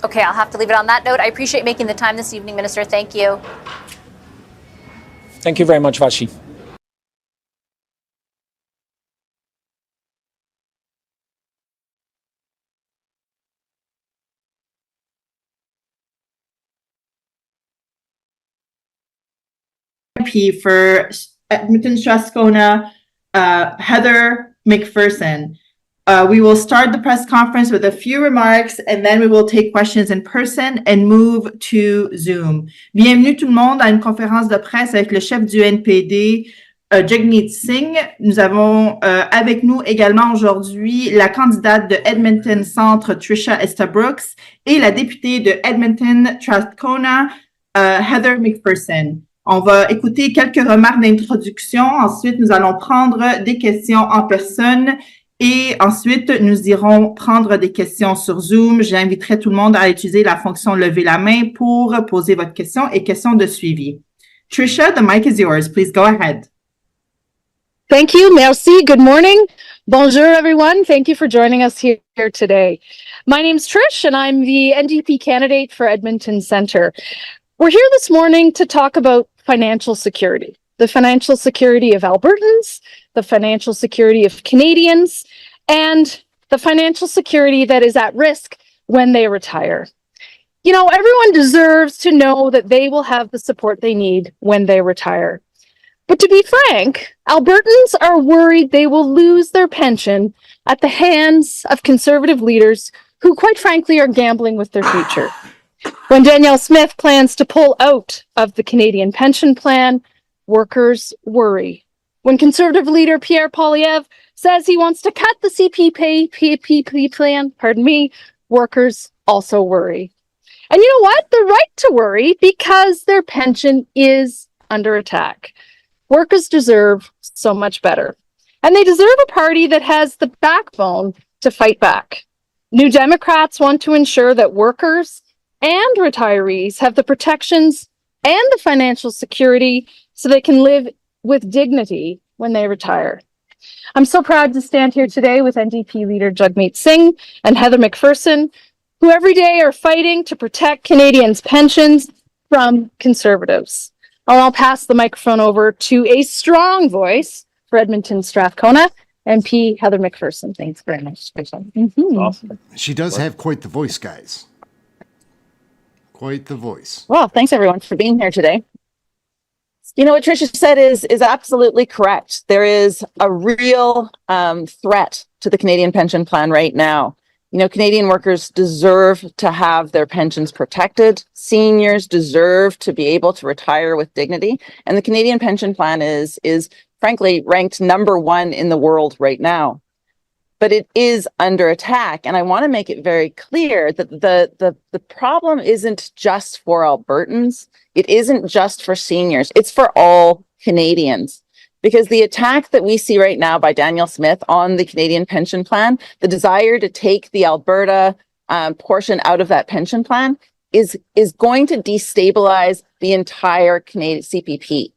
Okay, I'll have to leave it on that note. I appreciate making the time this evening, Minister. Thank you. Thank you very much, Vashi. For Edmonton Strathcona, Heather McPherson. We will start the press conference with a few remarks and then we will take questions in person and move to Zoom. Bienvenue tout le monde à une conférence de presse avec le chef du NPD, Jagmeet Singh. Nous avons avec nous également aujourd'hui la candidate de Edmonton Centre, Tricia Estabrook, et la députée de Edmonton Strathcona, Heather McPherson. On va écouter quelques remarques d'introduction. Ensuite, nous allons prendre des questions en personne. Et ensuite, nous irons prendre des questions sur Zoom. J'inviterai tout le monde à utiliser la fonction lever la main pour poser votre question et questions de suivi. Tricia, the mic is yours. Please go ahead. Thank you. Merci. Good morning. Bonjour, everyone. Thank you for joining us here today. My name's Trish, and I'm the NDP candidate for Edmonton Centre. We're here this morning to talk about financial security, the financial security of Albertans, the financial security of Canadians, and the financial security that is at risk when they retire. You know, everyone deserves to know that they will have the support they need when they retire. But to be frank, Albertans are worried they will lose their pension at the hands of Conservative leaders who, quite frankly, are gambling with their future. When Danielle Smith plans to pull out of the Canadian pension plan, workers worry. When Conservative leader Pierre Poilievre says he wants to cut the CPP plan, workers also worry. And you know what? They're right to worry because their pension is under attack. Workers deserve so much better. And they deserve a party that has the backbone to fight back. New Democrats want to ensure that workers and retirees have the protections and the financial security so they can live with dignity when they retire. I'm so proud to stand here today with NDP leader Jagmeet Singh and Heather McPherson, who every day are fighting to protect Canadians' pensions from Conservatives. I'll pass the microphone over to a strong voice for Edmonton Strathcona, MP Heather McPherson. Thanks very much. Awesome. She does have quite the voice, guys. Quite the voice. Well, thanks everyone for being here today. You know, what Tricia said is absolutely correct. There is a real threat to the Canadian pension plan right now. You know, Canadian workers deserve to have their pensions protected. Seniors deserve to be able to retire with dignity. And the Canadian pension plan is frankly ranked #1 in the world right now. But it is under attack. And I want to make it very clear that the problem isn't just for Albertans. It isn't just for seniors. It's for all Canadians. Because the attack that we see right now by Danielle Smith on the Canadian pension plan, the desire to take the Alberta portion out of that pension plan is going to destabilize the entire Canadian CPP.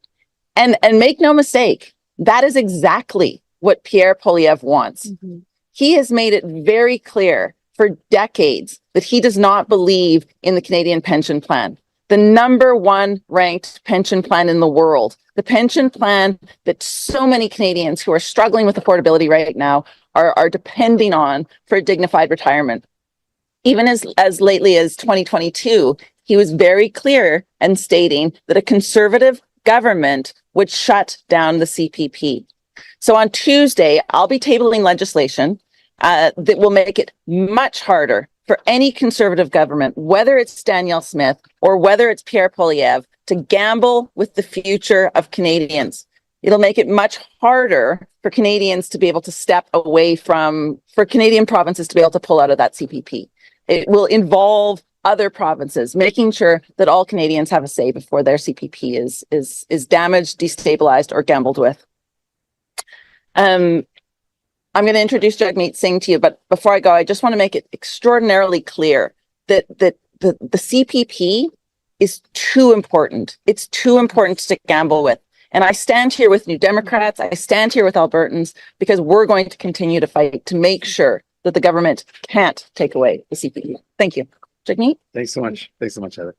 And make no mistake, that is exactly what Pierre Poilievre wants. Mm-hmm. He has made it very clear for decades that he does not believe in the Canadian pension plan, the #1 ranked pension plan in the world, the pension plan that so many Canadians who are struggling with affordability right now are depending on for a dignified retirement. Even as lately as 2022, he was very clear and stating that a Conservative government would shut down the CPP. So on Tuesday, I'll be tabling legislation that will make it much harder for any Conservative government, whether it's Danielle Smith or whether it's Pierre Poilievre, to gamble with the future of Canadians. It'll make it much harder for Canadians to be able to step away for Canadian provinces to be able to pull out of that CPP. It will involve other provinces, making sure that all Canadians have a say before their CPP is damaged, destabilized, or gambled with. I'm going to introduce Jagmeet Singh to you, but before I go, I just want to make it extraordinarily clear that the CPP is too important. It's too important to gamble with. And I stand here with New Democrats, I stand here with Albertans, because we're going to continue to fight to make sure that the government can't take away the CPP. Thank you. Jagmeet? Thanks so much. Thanks so much, Heather.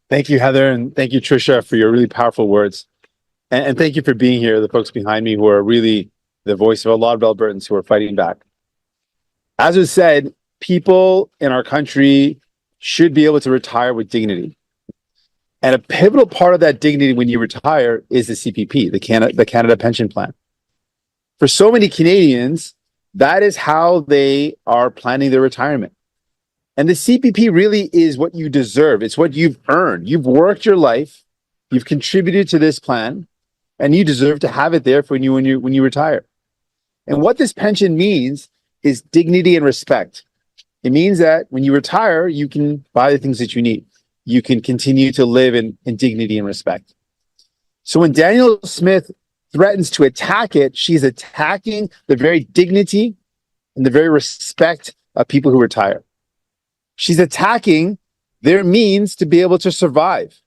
Thank you, Heather, and thank you, Tricia, for your really powerful words. And thank you for being here, the folks behind me who are really the voice of a lot of Albertans who are fighting back. As was said, people in our country should be able to retire with dignity. And a pivotal part of that dignity when you retire is the CPP, the Canada Pension Plan. For so many Canadians, that is how they are planning their retirement. And the CPP really is what you deserve. It's what you've earned. You've worked your life, you've contributed to this plan, and you deserve to have it there for when you retire. And what this pension means is dignity and respect. It means that when you retire, you can buy the things that you need. You can continue to live in dignity and respect. So when Danielle Smith threatens to attack it, she's attacking the very dignity and the very respect of people who retire. She's attacking their means to be able to survive.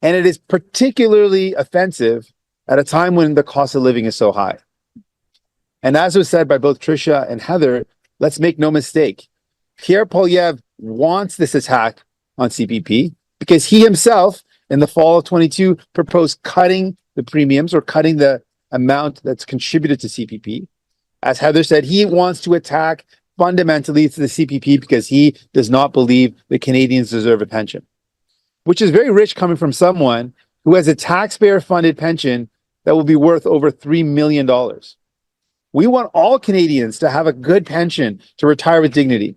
And it is particularly offensive at a time when the cost of living is so high. And as was said by both Tricia and Heather, let's make no mistake. Pierre Poilievre wants this attack on CPP because he himself, in the fall of 22, proposed cutting the premiums or cutting the amount that's contributed to CPP. As Heather said, he wants to attack fundamentally to the CPP because he does not believe that Canadians deserve a pension, which is very rich coming from someone who has a taxpayer-funded pension that will be worth over $3 million. We want all Canadians to have a good pension to retire with dignity.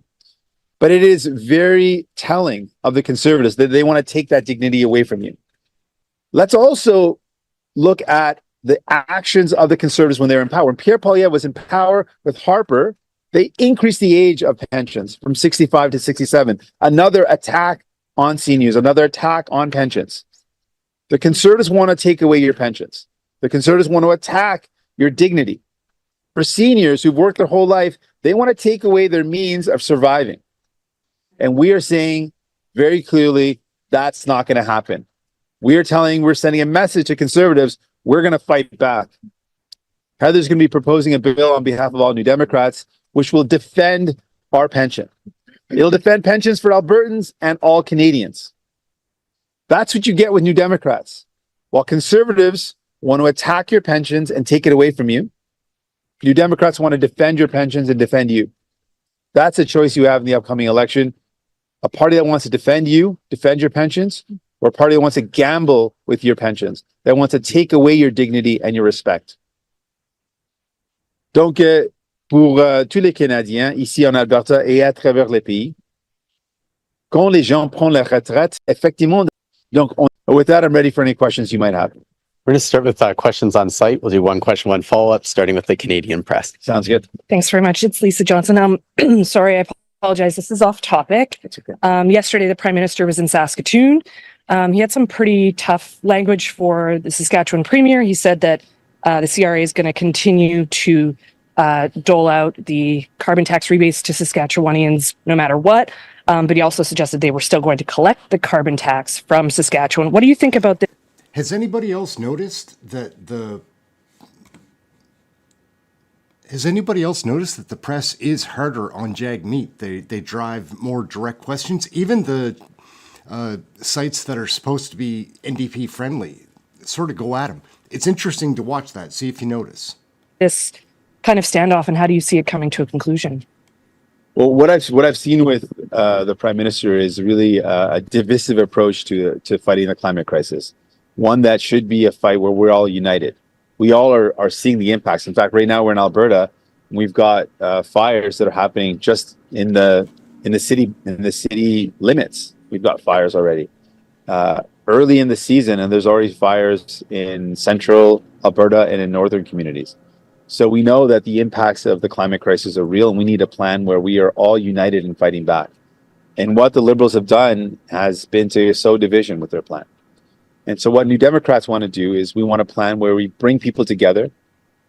But it is very telling of the Conservatives that they want to take that dignity away from you. Let's also look at the actions of the Conservatives when they were in power. When Pierre Poilievre was in power with Harper, they increased the age of pensions from 65 to 67. Another attack on seniors, another attack on pensions. The Conservatives want to take away your pensions. The Conservatives want to attack your dignity. For seniors who've worked their whole life, they want to take away their means of surviving. And we are saying very clearly, that's not going to happen. We're sending a message to Conservatives, we're going to fight back. Heather's going to be proposing a bill on behalf of all New Democrats, which will defend our pension. It'll defend pensions for Albertans and all Canadians. That's what you get with New Democrats. While Conservatives want to attack your pensions and take it away from you, New Democrats want to defend your pensions and defend you. That's a choice you have in the upcoming election. A party that wants to defend you, defend your pensions, or a party that wants to gamble with your pensions, that wants to take away your dignity and your respect. Donc, pour tous les Canadiens, ici en Alberta et à travers le pays, quand les gens prennent leur retraite, effectivement, donc, with that, I'm ready for any questions you might have. We're going to start with questions on site. We'll do one question, one follow-up, starting with the Canadian press. Sounds good. Thanks very much. It's Lisa Johnson. Sorry, I apologize. This is off topic. Okay. Yesterday, the Prime Minister was in Saskatoon. He had some pretty tough language for the Saskatchewan Premier. He said that the CRA is going to continue to dole out the carbon tax rebates to Saskatchewanians no matter what. But he also suggested they were still going to collect the carbon tax from Saskatchewan. What do you think about this? Has anybody else noticed that the press is harder on Jagmeet? They drive more direct questions. Even the sites that are supposed to be NDP friendly sort of go at him. It's interesting to watch that, see if you notice. This kind of standoff, and how do you see it coming to a conclusion? Well, what I've seen with the Prime Minister is really a divisive approach to fighting the climate crisis. One that should be a fight where we're all united. We all are seeing the impacts. In fact, right now we're in Alberta. We've got fires that are happening just in the city limits. We've got fires already early in the season, and there's already fires in central Alberta and in northern communities. So we know that the impacts of the climate crisis are real, and we need a plan where we are all united in fighting back. And what the Liberals have done has been to sow division with their plan. And so what New Democrats want to do is we want a plan where we bring people together.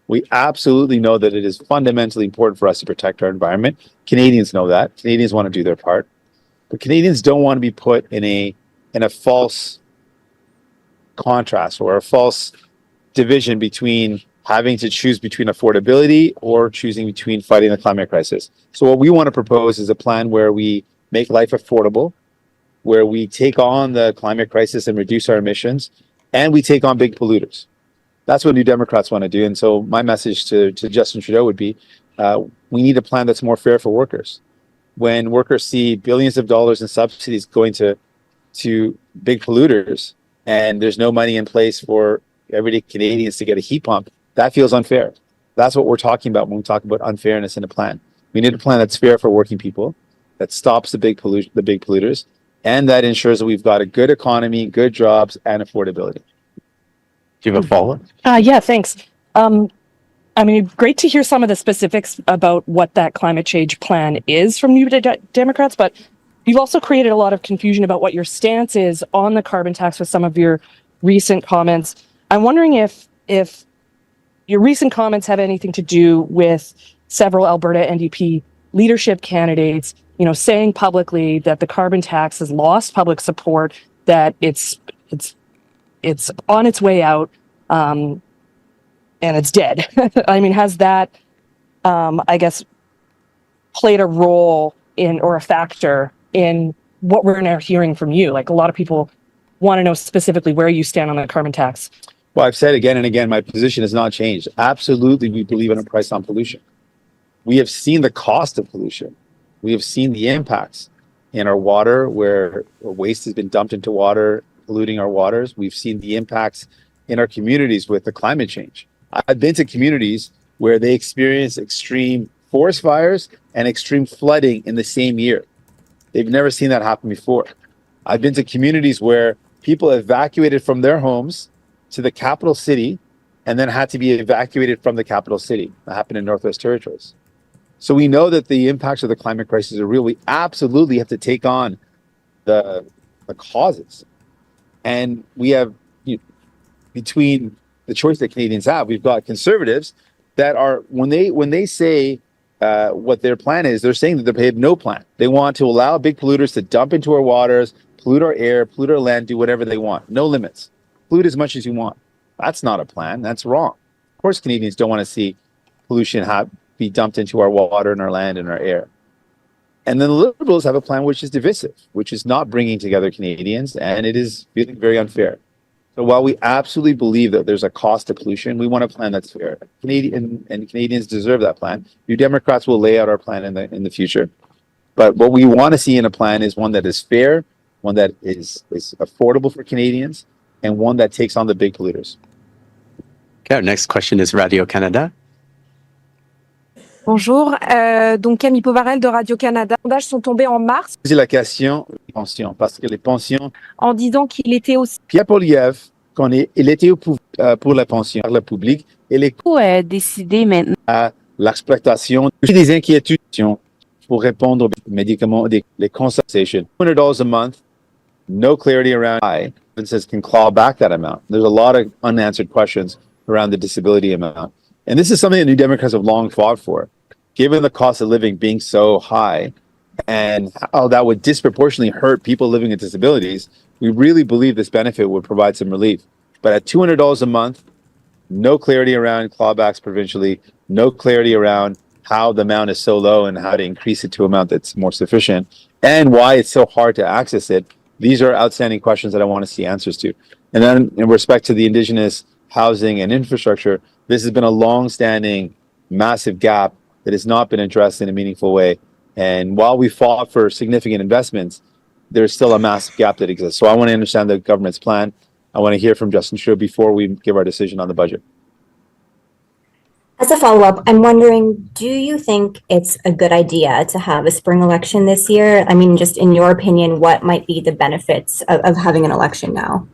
We absolutely know that it is fundamentally important for us to protect our environment. Canadians know that. Canadians want to do their part. But Canadians don't want to be put in a false contrast or a false division between having to choose between affordability or choosing between fighting the climate crisis. So what we want to propose is a plan where we make life affordable, where we take on the climate crisis and reduce our emissions, and we take on big polluters. That's what New Democrats want to do. And so my message to Justin Trudeau would be, we need a plan that's more fair for workers. When workers see billions of dollars in subsidies going to big polluters, and there's no money in place for everyday Canadians to get a heat pump, that feels unfair. That's what we're talking about when we talk about unfairness in a plan. We need a plan that's fair for working people, that stops the big polluters, and that ensures that we've got a good economy, good jobs, and affordability. Do you have a follow-up? Yeah, thanks. I mean, great to hear some of the specifics about what that climate change plan is from New Democrats, but you've also created a lot of confusion about what your stance is on the carbon tax with some of your recent comments. I'm wondering if your recent comments have anything to do with several Alberta NDP leadership candidates, saying publicly that the carbon tax has lost public support, that it's on its way out, and it's dead. I mean, has that, I guess, played a role in or a factor in what we're now hearing from you? Like, a lot of people want to know specifically where you stand on the carbon tax. Well, I've said again and again, my position has not changed. Absolutely, we believe in a price on pollution. We have seen the cost of pollution. We have seen the impacts in our water, where waste has been dumped into water, polluting our waters. We've seen the impacts in our communities with the climate change. I've been to communities where they experience extreme forest fires and extreme flooding in the same year. They've never seen that happen before. I've been to communities where people evacuated from their homes to the capital city and then had to be evacuated from the capital city. That happened in Northwest Territories. So we know that the impacts of the climate crisis are real. We absolutely have to take on the causes. And we have, between the choice that Canadians have, we've got Conservatives that are, when they say what their plan is, they're saying that they have no plan. They want to allow big polluters to dump into our waters, pollute our air, pollute our land, do whatever they want. No limits. Pollute as much as you want. That's not a plan. That's wrong. Of course, Canadians don't want to see pollution be dumped into our water and our land and our air. And then the Liberals have a plan which is divisive, which is not bringing together Canadians, and it is feeling very unfair. So while we absolutely believe that there's a cost to pollution, we want a plan that's fair. Canadians deserve that plan. New Democrats will lay out our plan in the future. But what we want to see in a plan is one that is fair, one that is affordable for Canadians, and one that takes on the big polluters. Okay, our next question is Radio-Canada. Bonjour, donc Camille Povarel de Radio-Canada. Les sondages sont tombés en mars. C'est la question des pensions, parce que les pensions... En disant qu'il était aussi... Pierre Poilievre, il était au pouvoir pour la pension, le public, et les... décider maintenant... À l'exploitation des inquiétudes pour répondre aux médicaments, les consultations. $200 a month, no clarity around why. Provinces can claw back that amount. There's a lot of unanswered questions around the disability amount. And this is something that New Democrats have long fought for. Given the cost of living being so high and how that would disproportionately hurt people living with disabilities, we really believe this benefit would provide some relief. But at $200 a month, no clarity around clawbacks provincially, no clarity around how the amount is so low and how to increase it to an amount that's more sufficient, and why it's so hard to access it. These are outstanding questions that I want to see answers to. And then in respect to the Indigenous housing and infrastructure, this has been a long-standing, massive gap that has not been addressed in a meaningful way. And while we fought for significant investments, there's still a massive gap that exists. So I want to understand the government's plan. I want to hear from Justin Trudeau before we give our decision on the budget. As a follow-up, I'm wondering, do you think it's a good idea to have a spring election this year? I mean, just in your opinion, what might be the benefits of having an election now?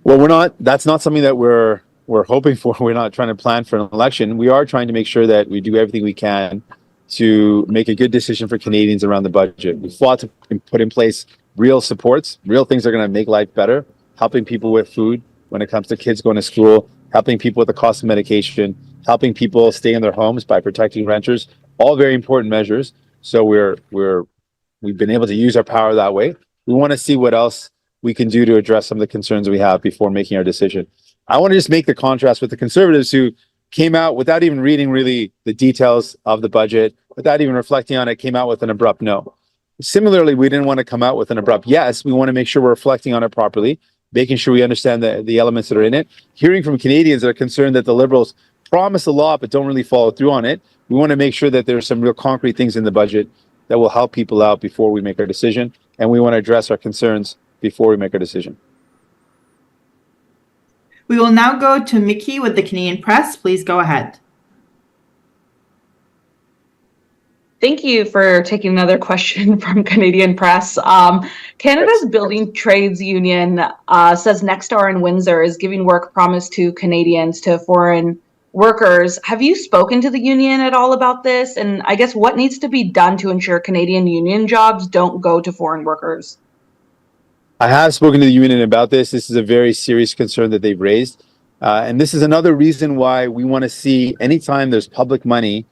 Well, that's not something that we're hoping for. We're not trying to plan for an election. We are trying to make sure that we do everything we can to make a good decision for Canadians around the budget. We fought to put in place real supports, real things that are going to make life better, helping people with food when it comes to kids going to school, helping people with the cost of medication, helping people stay in their homes by protecting renters, all very important measures. So we've been able to use our power that way. We want to see what else we can do to address some of the concerns we have before making our decision. I want to just make the contrast with the Conservatives who came out without even reading really the details of the budget, without even reflecting on it, came out with an abrupt no. Similarly, we didn't want to come out with an abrupt yes. We want to make sure we're reflecting on it properly, making sure we understand the elements that are in it. Hearing from Canadians that are concerned that the Liberals promise a lot but don't really follow through on it. We want to make sure that there's some real concrete things in the budget that will help people out before we make our decision. And we want to address our concerns before we make our decision. We will now go to Mickey with the Canadian Press. Please go ahead. Thank you for taking another question from Canadian Press. Canada's Building Trades Union says Nexstar in Windsor is giving work promise to Canadians to foreign workers. Have you spoken to the union at all about this? And I guess what needs to be done to ensure Canadian union jobs don't go to foreign workers? I have spoken to the union about this. This is a very serious concern that they've raised. And this is another reason why we want to see anytime there's public money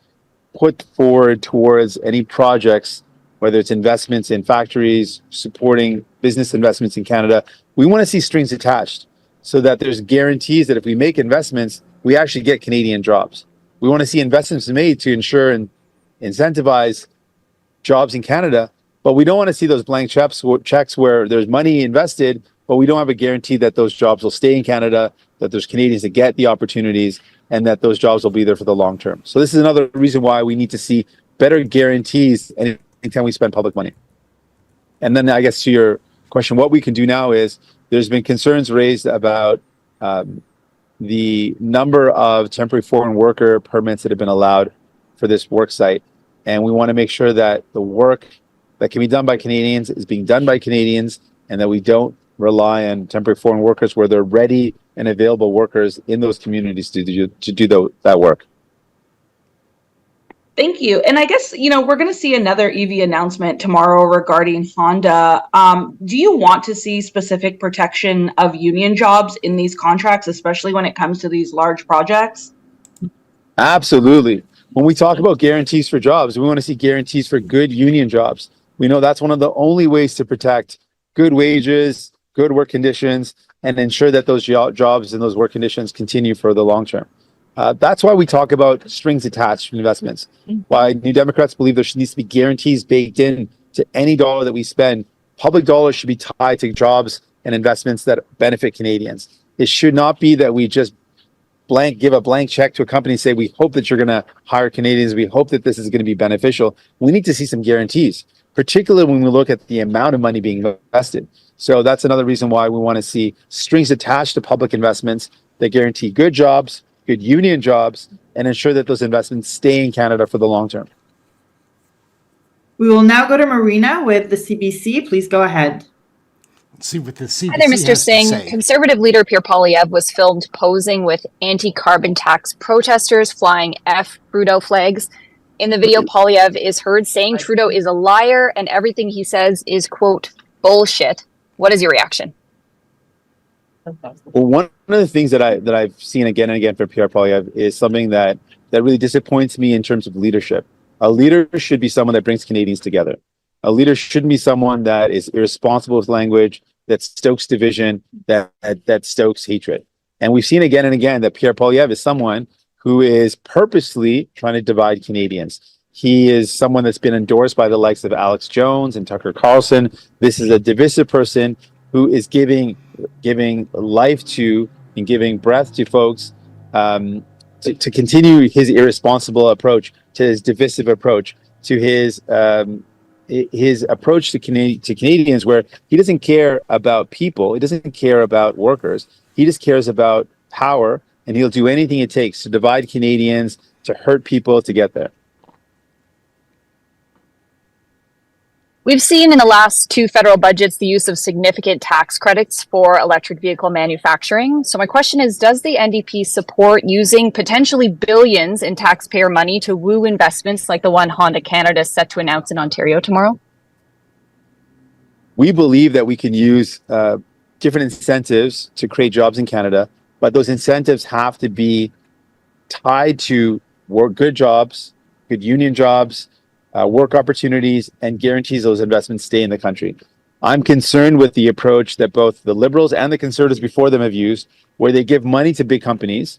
put forward towards any projects, whether it's investments in factories, supporting business investments in Canada, we want to see strings attached so that there's guarantees that if we make investments, we actually get Canadian jobs. We want to see investments made to ensure and incentivize jobs in Canada, but we don't want to see those blank checks where there's money invested, but we don't have a guarantee that those jobs will stay in Canada, that there's Canadians that get the opportunities, and that those jobs will be there for the long term. So this is another reason why we need to see better guarantees anytime we spend public money. And then I guess to your question, what we can do now is there's been concerns raised about the number of temporary foreign worker permits that have been allowed for this work site. And we want to make sure that the work that can be done by Canadians is being done by Canadians and that we don't rely on temporary foreign workers where they're ready and available workers in those communities to do that work. Thank you. And I guess, we're going to see another EV announcement tomorrow regarding Honda. Do you want to see specific protection of union jobs in these contracts, especially when it comes to these large projects? Absolutely. When we talk about guarantees for jobs, we want to see guarantees for good union jobs. We know that's one of the only ways to protect good wages, good work conditions, and ensure that those jobs and those work conditions continue for the long term. That's why we talk about strings attached investments. Why New Democrats believe there needs to be guarantees baked in to any dollar that we spend. Public dollars should be tied to jobs and investments that benefit Canadians. It should not be that we just give a blank check to a company and say, we hope that you're going to hire Canadians. We hope that this is going to be beneficial. We need to see some guarantees, particularly when we look at the amount of money being invested. So that's another reason why we want to see strings attached to public investments that guarantee good jobs, good union jobs, and ensure that those investments stay in Canada for the long term. We will now go to Marina with the CBC. Please go ahead. Let's see what the CBC Hi there, Mr. has to Singh. say. Conservative leader Pierre Poilievre was filmed posing with anti-carbon tax protesters flying F Trudeau flags. In the video, Poilievre is heard saying Trudeau is a liar and everything he says is, quote, bullshit. What is your reaction? Well, one of the things that I've seen again and again from Pierre Poilievre is something that really disappoints me in terms of leadership. A leader should be someone that brings Canadians together. A leader shouldn't be someone that is irresponsible with language, that stokes division, that stokes hatred. And we've seen again and again that Pierre Poilievre is someone who is purposely trying to divide Canadians. He is someone that's been endorsed by the likes of Alex Jones and Tucker Carlson. This is a divisive person who is giving life to and giving breath to folks to continue his irresponsible approach, to his divisive approach, to his approach to Canadians, where he doesn't care about people, he doesn't care about workers, he just cares about power, and he'll do anything it takes to divide Canadians, to hurt people to get there. We've seen in the last two federal budgets the use of significant tax credits for electric vehicle manufacturing. So my question is, does the NDP support using potentially billions in taxpayer money to woo investments like the one Honda Canada is set to announce in Ontario tomorrow? We believe that we can use different incentives to create jobs in Canada, but those incentives have to be tied to good jobs, good union jobs, work opportunities, and guarantees those investments stay in the country. I'm concerned with the approach that both the Liberals and the Conservatives before them have used, where they give money to big companies,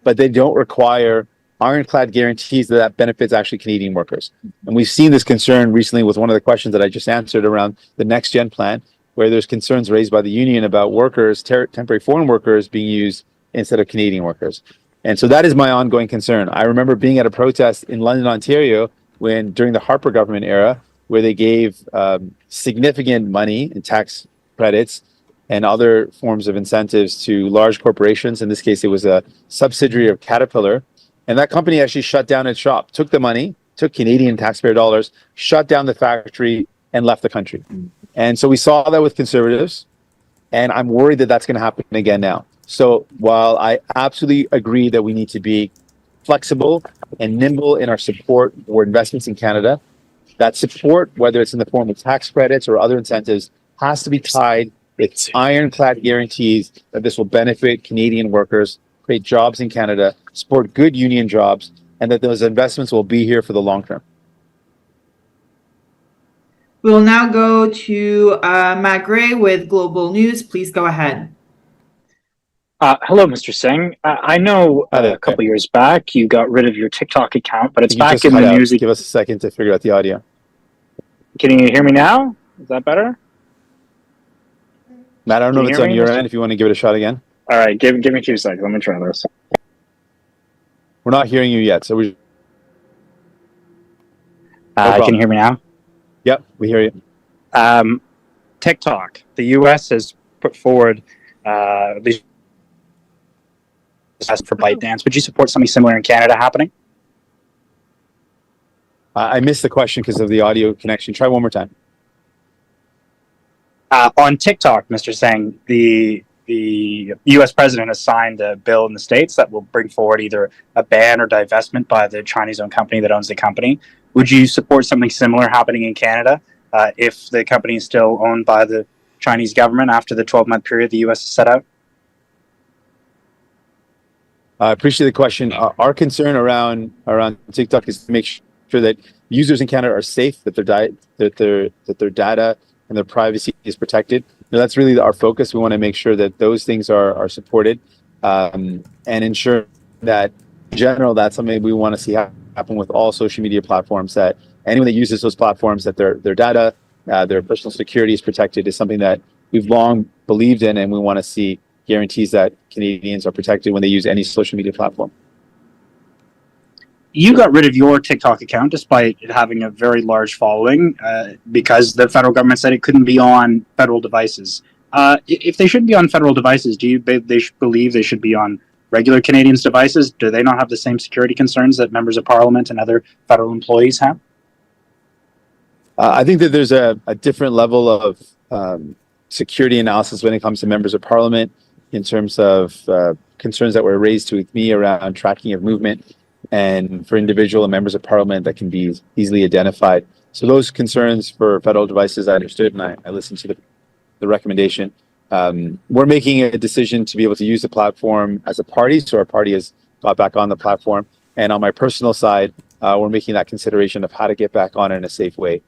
but they don't require ironclad guarantees that benefits actually Canadian workers. And we've seen this concern recently with one of the questions that I just answered around the Next Gen plan, where there's concerns raised by the union about workers, temporary foreign workers being used instead of Canadian workers. And so that is my ongoing concern. I remember being at a protest in London, Ontario, during the Harper government era, where they gave significant money in tax credits and other forms of incentives to large corporations. In this case, it was a subsidiary of Caterpillar. And that company actually shut down its shop, took the money, took Canadian taxpayer dollars, shut down the factory, and left the country. And so we saw that with Conservatives, and I'm worried that that's going to happen again now. So while I absolutely agree that we need to be flexible and nimble in our support for investments in Canada, that support, whether it's in the form of tax credits or other incentives, has to be tied with ironclad guarantees that this will benefit Canadian workers, create jobs in Canada, support good union jobs, and that those investments will be here for the long term. We will now go to Matt Gray with Global News. Please go ahead. Hello, Mr. Singh. I know a couple years back you got rid of your TikTok account, but it's back in the news. Give us a second to figure out the audio. Can you hear me now? Is that better? Matt, I don't know if it's on your end. If you want to give it a shot again. All right, give me 2 seconds. Let me try this. We're not hearing you yet, so we. Can you hear me now? Yep, we hear you. TikTok. The U.S. has put forward these for ByteDance. Would you support something similar in Canada happening? I missed the question because of the audio connection. Try one more time. On TikTok, Mr. Singh, the U.S. president has signed a bill in the States that will bring forward either a ban or divestment by the Chinese-owned company that owns the company. Would you support something similar happening in Canada if the company is still owned by the Chinese government after the 12-month period the U.S. has set out? I appreciate the question. Our concern around TikTok is to make sure that users in Canada are safe, that their data and their privacy is protected. That's really our focus. We want to make sure that those things are supported and ensure that, in general, that's something we want to see happen with all social media platforms, that anyone that uses those platforms, that their data, their personal security is protected, is something that we've long believed in, and we want to see guarantees that Canadians are protected when they use any social media platform. You got rid of your TikTok account despite it having a very large following because the federal government said it couldn't be on federal devices. If they shouldn't be on federal devices, do you believe they should be on regular Canadians' devices? Do they not have the same security concerns that members of parliament and other federal employees have? I think that there's a different level of security analysis when it comes to members of parliament in terms of concerns that were raised to me around tracking of movement and for individual and members of parliament that can be easily identified. So those concerns for federal devices, I understood, and I listened to the recommendation. We're making a decision to be able to use the platform as a party, so our party has got back on the platform. And on my personal side, we're making that consideration of how to get back on it in a safe way.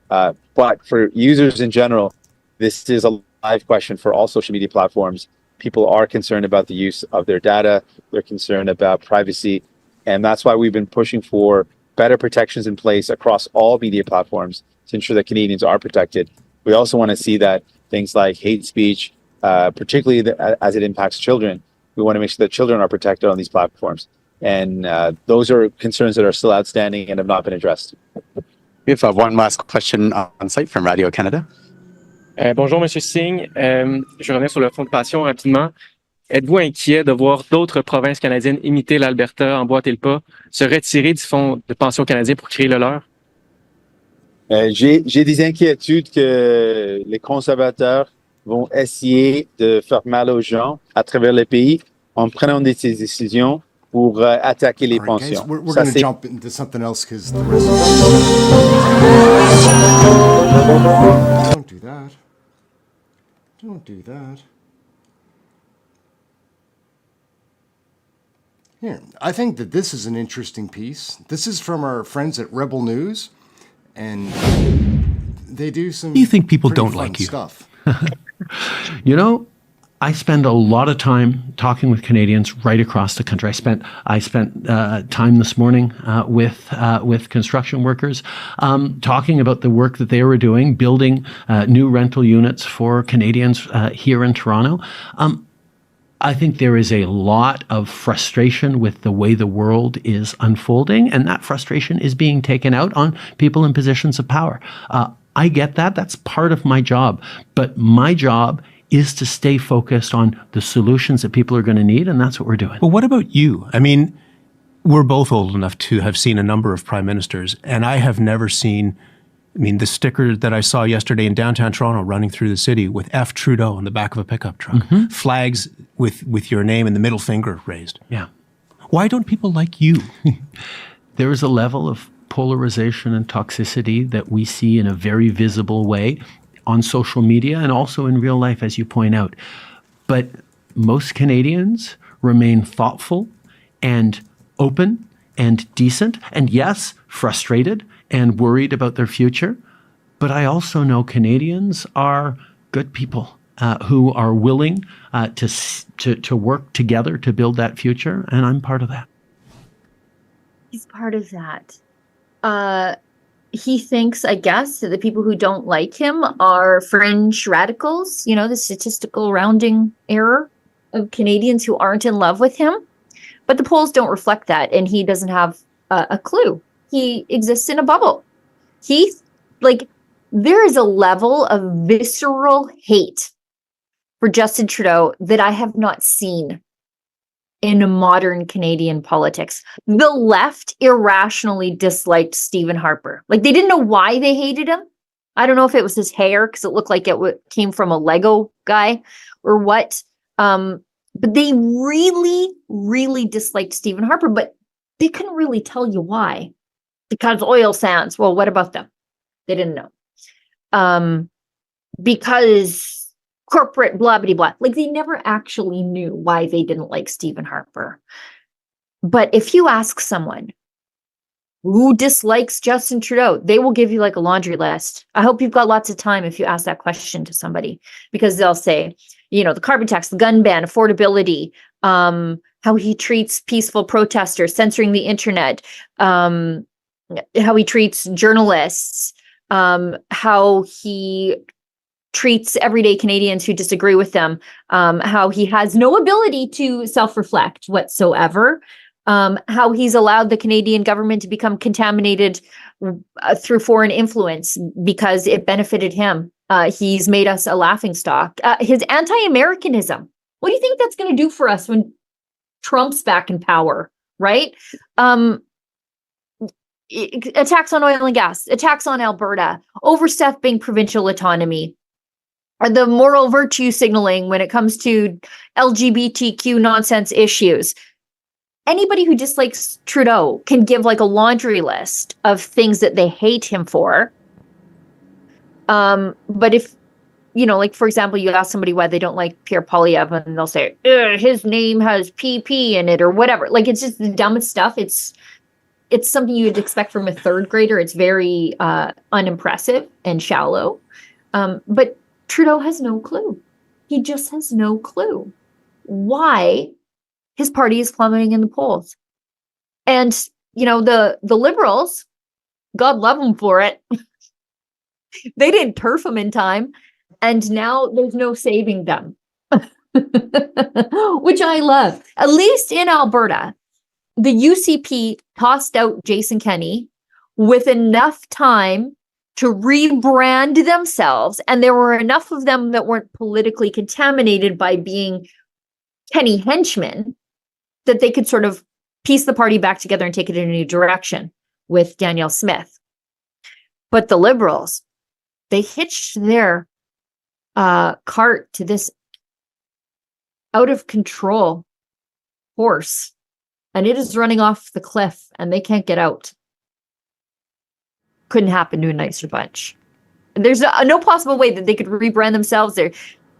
But for users in general, this is a live question for all social media platforms. People are concerned about the use of their data. They're concerned about privacy. And that's why we've been pushing for better protections in place across all media platforms to ensure that Canadians are protected. We also want to see that things like hate speech, particularly as it impacts children, we want to make sure that children are protected on these platforms. And those are concerns that are still outstanding and have not been addressed. We have one last question on site from Radio-Canada. Bonjour, Monsieur Singh. Je reviens sur le fonds de pension rapidement. Êtes-vous inquiet de voir d'autres provinces canadiennes imiter l'Alberta, emboîter le pas, se retirer du fonds de pension canadien pour créer le leur? J'ai des inquiétudes que les conservateurs vont essayer de faire mal aux gens à travers le pays en prenant des décisions pour attaquer les pensions. Guys, we're going to jump into something else because the rest of Don't do that. Don't do that. Here, I think that this is an interesting piece. This is from our friends at Rebel News, and they do some. You think people don't fun like you? Stuff. You know, I spend a lot of time talking with Canadians right across the country. I spent time this morning with construction workers, talking about the work that they were doing, building new rental units for Canadians here in Toronto. I think there is a lot of frustration with the way the world is unfolding, and that frustration is being taken out on people in positions of power. I get that. That's part of my job. But my job is to stay focused on the solutions that people are going to need, and that's what we're doing. Well, what about you? I mean, we're both old enough to have seen a number of prime ministers, and I have never seen, the sticker that I saw yesterday in downtown Toronto running through the city with F. Trudeau on the back of a pickup truck, flags with your name and the middle finger raised. Yeah. Why don't people like you? There is a level of polarization and toxicity that we see in a very visible way on social media and also in real life, as you point out. But most Canadians remain thoughtful and open and decent, and yes, frustrated and worried about their future. But I also know Canadians are good people who are willing to work together to build that future, and I'm part of that. He's part of that. He thinks, I guess, that the people who don't like him are fringe radicals, the statistical rounding error of Canadians who aren't in love with him. But the polls don't reflect that, and he doesn't have a clue. He exists in a bubble. There is a level of visceral hate for Justin Trudeau that I have not seen in modern Canadian politics. The left irrationally disliked Stephen Harper. They didn't know why they hated him. I don't know if it was his hair, because it looked like it came from a Lego guy or what. But they really, really disliked Stephen Harper, but they couldn't really tell you why. Because oil sands. Well, what about them? They didn't know. Because corporate blah, blah, blah. They never actually knew why they didn't like Stephen Harper. But if you ask someone who dislikes Justin Trudeau, they will give you a laundry list. I hope you've got lots of time if you ask that question to somebody, because they'll say, the carbon tax, the gun ban, affordability, how he treats peaceful protesters, censoring the internet, how he treats journalists, how he treats everyday Canadians who disagree with them, how he has no ability to self-reflect whatsoever, how he's allowed the Canadian government to become contaminated through foreign influence because it benefited him. He's made us a laughingstock. His anti-Americanism. What do you think that's going to do for us when Trump's back in power, right? Attacks on oil and gas, attacks on Alberta, overstepping provincial autonomy, the moral virtue signaling when it comes to LGBTQ nonsense issues. Anybody who dislikes Trudeau can give a laundry list of things that they hate him for. But if, for example, you ask somebody why they don't like Pierre Poilievre, and they'll say, his name has PP in it or whatever. It's just the dumbest stuff. It's something you'd expect from a third grader. It's very unimpressive and shallow. But Trudeau has no clue. He just has no clue why his party is plummeting in the polls. And, the Liberals, God love them for it. They didn't turf them in time, and now there's no saving them. Which I love. At least in Alberta, the UCP tossed out Jason Kenney with enough time to rebrand themselves, and there were enough of them that weren't politically contaminated by being Kenney henchmen that they could sort of piece the party back together and take it in a new direction with Danielle Smith. But the Liberals, they hitched their cart to this out of control horse, and it is running off the cliff, and they can't get out. Couldn't happen to a nicer bunch. There's no possible way that they could rebrand themselves. They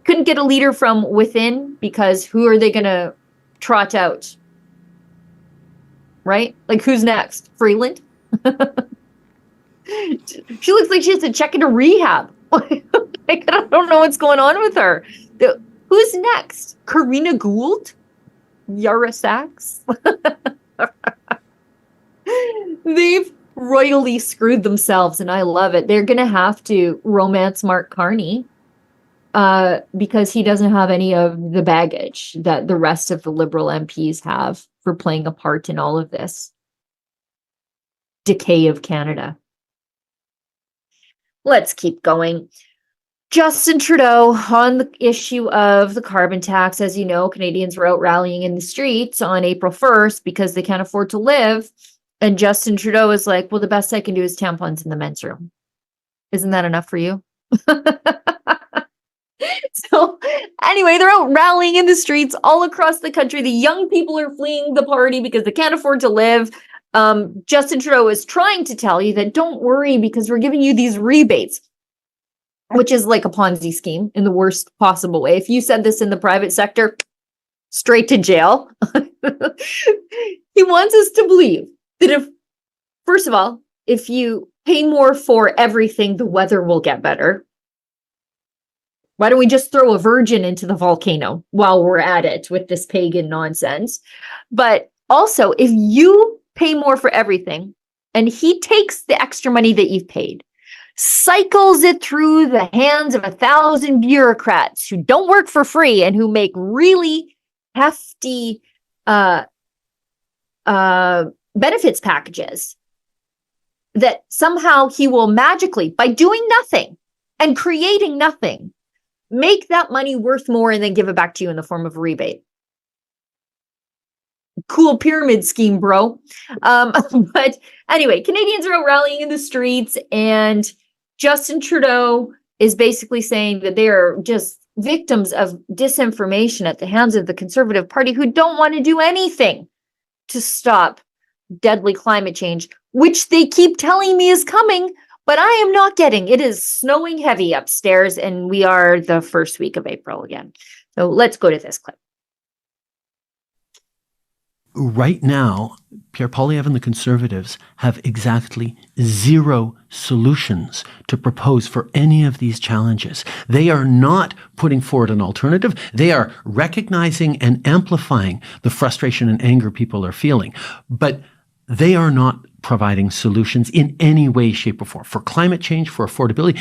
couldn't get a leader from within, because who are they going to trot out? Right? Like, who's next? Freeland? She looks like she has to check into rehab. Like, I don't know what's going on with her. Who's next? Karina Gould? Yara Sachs? They've royally screwed themselves, and I love it. They're going to have to romance Mark Carney because he doesn't have any of the baggage that the rest of the Liberal MPs have for playing a part in all of this decay of Canada. Let's keep going. Justin Trudeau on the issue of the carbon tax. As you know, Canadians were out rallying in the streets on April 1st because they can't afford to live. And Justin Trudeau is like, well, the best I can do is tampons in the men's room. Isn't that enough for you? So anyway, they're out rallying in the streets all across the country. The young people are fleeing the party because they can't afford to live. Justin Trudeau is trying to tell you that don't worry because we're giving you these rebates, which is like a Ponzi scheme in the worst possible way. If you said this in the private sector, straight to jail. He wants us to believe that if, first of all, if you pay more for everything, the weather will get better. Why don't we just throw a virgin into the volcano while we're at it with this pagan nonsense? But also, if you pay more for everything and he takes the extra money that you've paid, cycles it through the hands of 1,000 bureaucrats who don't work for free and who make really hefty benefits packages, that somehow he will magically, by doing nothing and creating nothing, make that money worth more and then give it back to you in the form of a rebate. Cool pyramid scheme, bro. But anyway, Canadians are out rallying in the streets, and Justin Trudeau is basically saying that they are just victims of disinformation at the hands of the Conservative Party, who don't want to do anything to stop deadly climate change, which they keep telling me is coming, but I am not getting. It is snowing heavy upstairs, and we are the first week of April again. So let's go to this clip. Right now, Pierre Poilievre and the Conservatives have exactly zero solutions to propose for any of these challenges. They are not putting forward an alternative. They are recognizing and amplifying the frustration and anger people are feeling. But they are not providing solutions in any way, shape, or form for climate change, for affordability.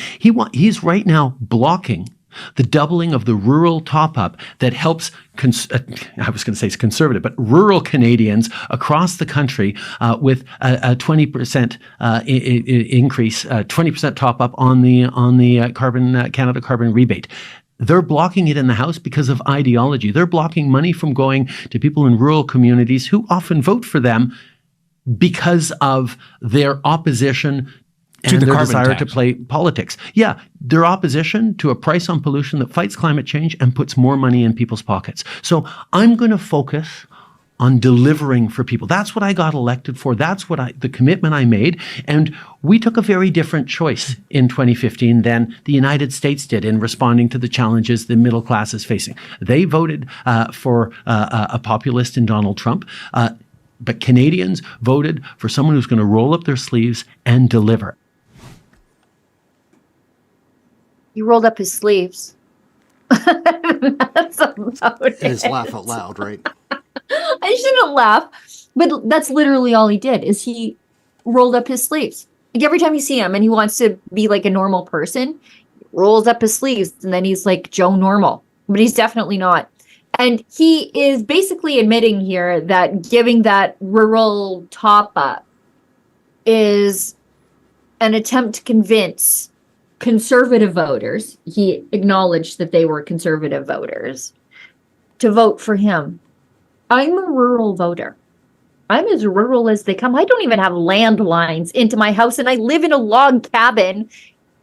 He's right now blocking the doubling of the rural top-up that helps, I was going to say it's conservative, but rural Canadians across the country with a 20% increase, 20% top-up on the Canada carbon rebate. They're blocking it in the House because of ideology. They're blocking money from going to people in rural communities who often vote for them because of their opposition and their desire to play politics. Yeah, their opposition to a price on pollution that fights climate change and puts more money in people's pockets. So I'm going to focus on delivering for people. That's what I got elected for. That's what the commitment I made. And we took a very different choice in 2015 than the United States did in responding to the challenges the middle class is facing. They voted for a populist in Donald Trump. But Canadians voted for someone who's going to roll up their sleeves and deliver. He rolled up his sleeves. That's about it. It's laugh out loud, right? I shouldn't laugh. But that's literally all he did is he rolled up his sleeves. Like every time you see him and he wants to be like a normal person, he rolls up his sleeves and then he's like Joe Normal. But he's definitely not. And he is basically admitting here that giving that rural top up is an attempt to convince conservative voters. He acknowledged that they were conservative voters to vote for him. I'm a rural voter. I'm as rural as they come. I don't even have landlines into my house, and I live in a log cabin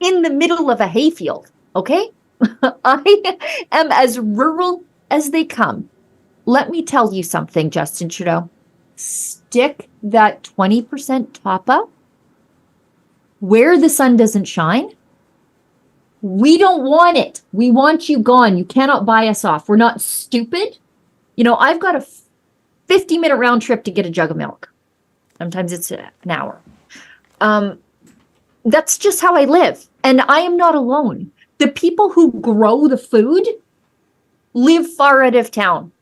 in the middle of a hayfield. Okay? I am as rural as they come. Let me tell you something, Justin Trudeau. Stick that 20% top up where the sun doesn't shine. We don't want it. We want you gone. You cannot buy us off. We're not stupid. You know, I've got a 50-minute round trip to get a jug of milk. Sometimes it's an hour. That's just how I live. And I am not alone. The people who grow the food live far out of town.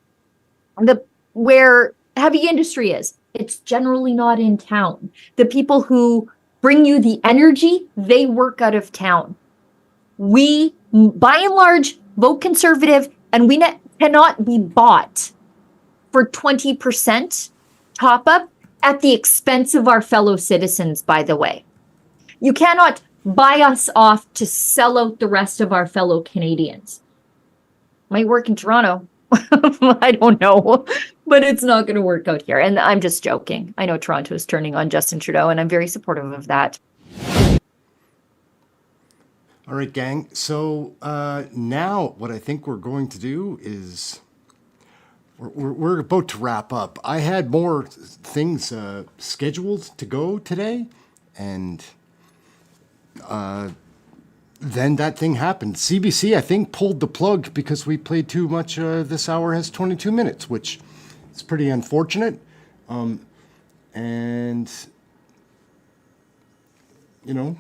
Where heavy industry is, it's generally not in town. The people who bring you the energy, they work out of town. We, by and large, vote conservative, and we cannot be bought for 20% top up at the expense of our fellow citizens, by the way. You cannot buy us off to sell out the rest of our fellow Canadians. Might work in Toronto. I don't know, but it's not going to work out here. And I'm just joking. I know Toronto is turning on Justin Trudeau, and I'm very supportive of that. All right, gang. So now what I think we're going to do is we're about to wrap up. I had more things scheduled to go today, and then that thing happened. CBC, I think, pulled the plug because we played too much. This hour has 22 minutes, which is pretty unfortunate. And, you know,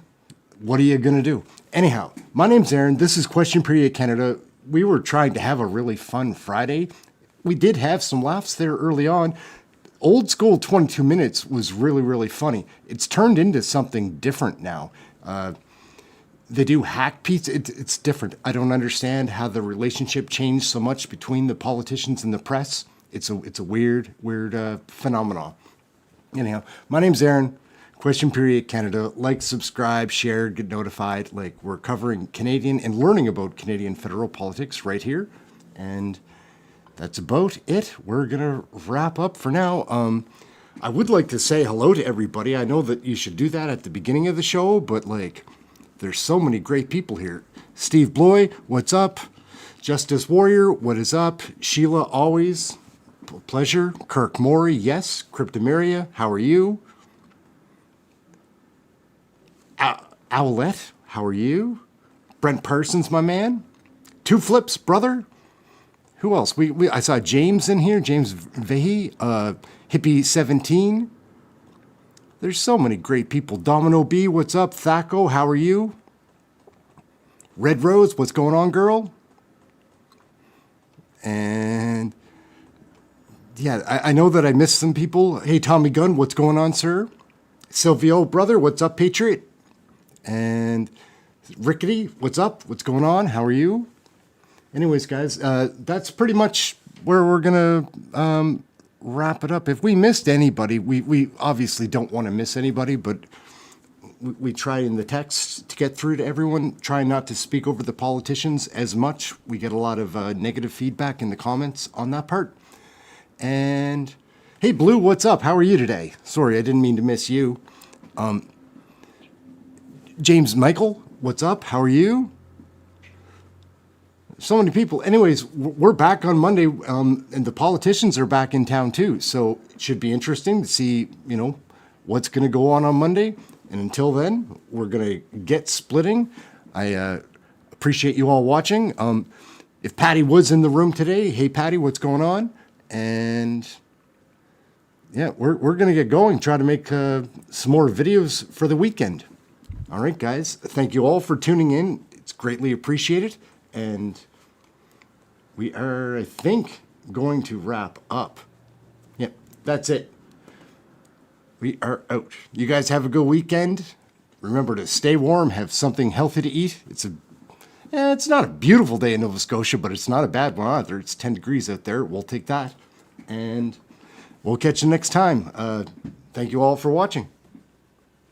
what are you going to do? Anyhow, my name's Aaron. This is Question Period Canada. We were trying to have a really fun Friday. We did have some laughs there early on. Old school 22 minutes was really, really funny. It's turned into something different now. They do hack pizza. It's different. I don't understand how the relationship changed so much between the politicians and the press. It's a weird phenomenon. Anyhow, my name's Aaron. Question Period Canada. Like, subscribe, share, get notified. Like, we're covering Canadian and learning about Canadian federal politics right here. And that's about it. We're going to wrap up for now. I would like to say hello to everybody. I know that you should do that at the beginning of the show, but like, there's so many great people here. Steve Bloy, what's up? Justice Warrior, what is up? Sheila, always pleasure. Kirk Morey, yes. Cryptomeria, how are you? Owlette, how are you? Brent Parsons, my man. Two Flips, brother. Who else? I saw James in here. James Vehi, Hippie 17. There's so many great people. Domino B, what's up? Thaco, how are you? Red Rose, what's going on, girl? And yeah, I know that I missed some people. Hey, Tommy Gunn, what's going on, sir? Silvio, brother, what's up, Patriot? And Rickety, what's up? What's going on? How are you? Anyways, guys, that's pretty much where we're going to wrap it up. If we missed anybody, we obviously don't want to miss anybody, but we try in the text to get through to everyone, try not to speak over the politicians as much. We get a lot of negative feedback in the comments on that part. And hey, Blue, what's up? How are you today? Sorry, I didn't mean to miss you. James Michael, what's up? How are you? So many people. Anyways, we're back on Monday, and the politicians are back in town too. So it should be interesting to see, you know, what's going to go on Monday. And until then, we're going to get splitting. I appreciate you all watching. If Patty Wood's in the room today, hey Patty, what's going on? And yeah, we're going to get going, try to make some more videos for the weekend. All right, guys. Thank you all for tuning in. It's greatly appreciated. And we are, I think, going to wrap up. Yep, that's it. We are out. You guys have a good weekend. Remember to stay warm, have something healthy to eat. It's not a beautiful day in Nova Scotia, but it's not a bad one either. It's 10 degrees out there. We'll take that. And we'll catch you next time. Thank you all for watching.